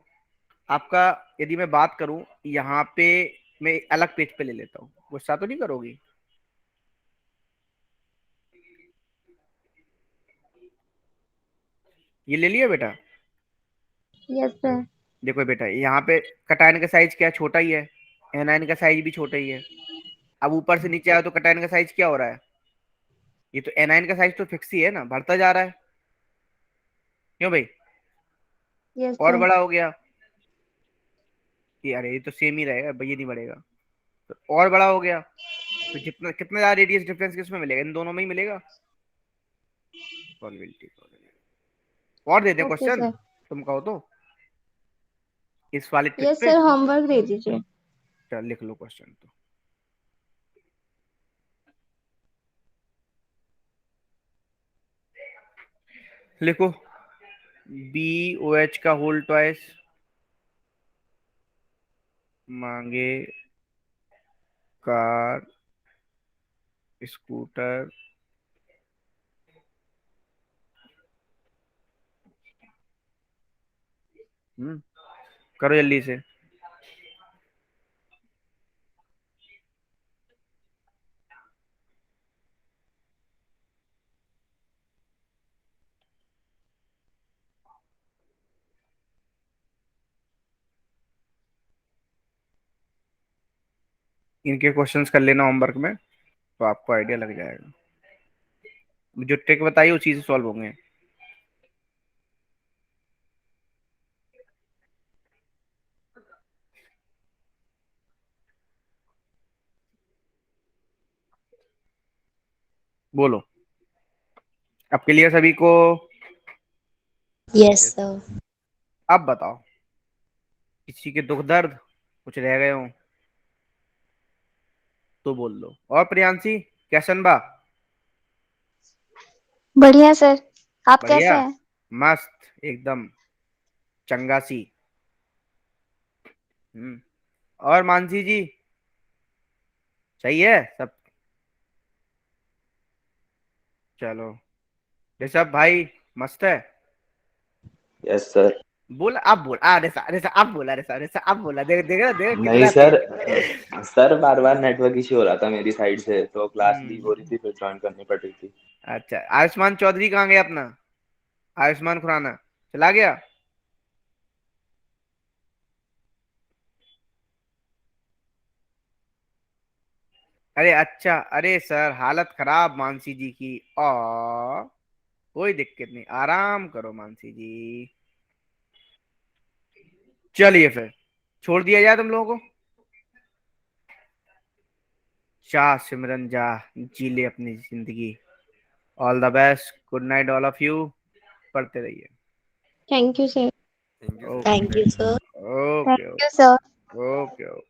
आपका यदि मैं बात करूं यहाँ पे, मैं एक अलग पेज पे ले लेता हूँ, गुस्सा तो नहीं करोगी। ये ले लिया बेटा। Yes sir. देखो बेटा यहाँ पे कटायन का साइज क्या है, छोटा ही है। एनायन का साइज भी छोटा ही है। अब ऊपर से नीचे आया तो कटायन का साइज क्या हो रहा है, ये तो एनायन का साइज तो फिक्स ही है ना, बढ़ता जा रहा है। क्यों भाई, यस और सर। बड़ा हो गया कि अरे ये तो सेम ही रहेगा भाई, ये नहीं बढ़ेगा। तो और बड़ा हो गया, तो जितना कितना ज्यादा रेडियस डिफरेंस किसमें मिलेगा, इन दोनों में ही मिलेगा। सॉल्वेबिलिटी और दे दें ओके क्वेश्चन, सर। तुम कहो तो, इस वाले ट्रिक यस पे। सर, होमवर्क दे दीजिए। चल लिख लो क्वेश्चन तो। लिखो, बी ओ एच का होल ट्वाइस मांगे कार स्कूटर करो जल्दी से। इनके क्वेश्चंस कर लेना होमवर्क में, तो आपको आइडिया लग जाएगा। जो ट्रिक बताई उसी से सॉल्व होंगे। बोलो, अब क्लियर सभी को। Yes yes. सर। अब बताओ, किसी के दुख दर्द कुछ रह गए हो तो बोल दो। और प्रियांशी कैसन बा। बढ़िया सर। आप कैसे बढ़िया, हैं? मस्त एकदम चंगासी। और मानसी जी सही है सब। चलो ऋषभ भाई मस्त है। Yes sir. बोला अब बोल, ऋषा ऋषा अब बोला, ऋषा ऋषा अब बोला, देख देख रहा, देख नहीं कितना सर, तेज। सर बार बार नेटवर्क इश्यू हो रहा था मेरी साइड से, तो क्लास लीव हो रही हम्म, थी, फिर ज्वाइन करनी पड़ रही थी। अच्छा आयुष्मान चौधरी कहाँ गया अपना, आयुष्मान खुराना चला गया। अरे अच्छा, अरे सर हालत खराब मानसी जी की। कोई दिक्कत नहीं, आराम करो मानसी जी। चलिए फिर छोड़ दिया जाए तुम लोगों को। जा सिमरन जा, जी ले अपनी जिंदगी। All the best, good night all of you. पढ़ते रहिए। Thank you sir. Thank you sir, good okay thank you night. Sir. Okay thank you sir. Okay okay.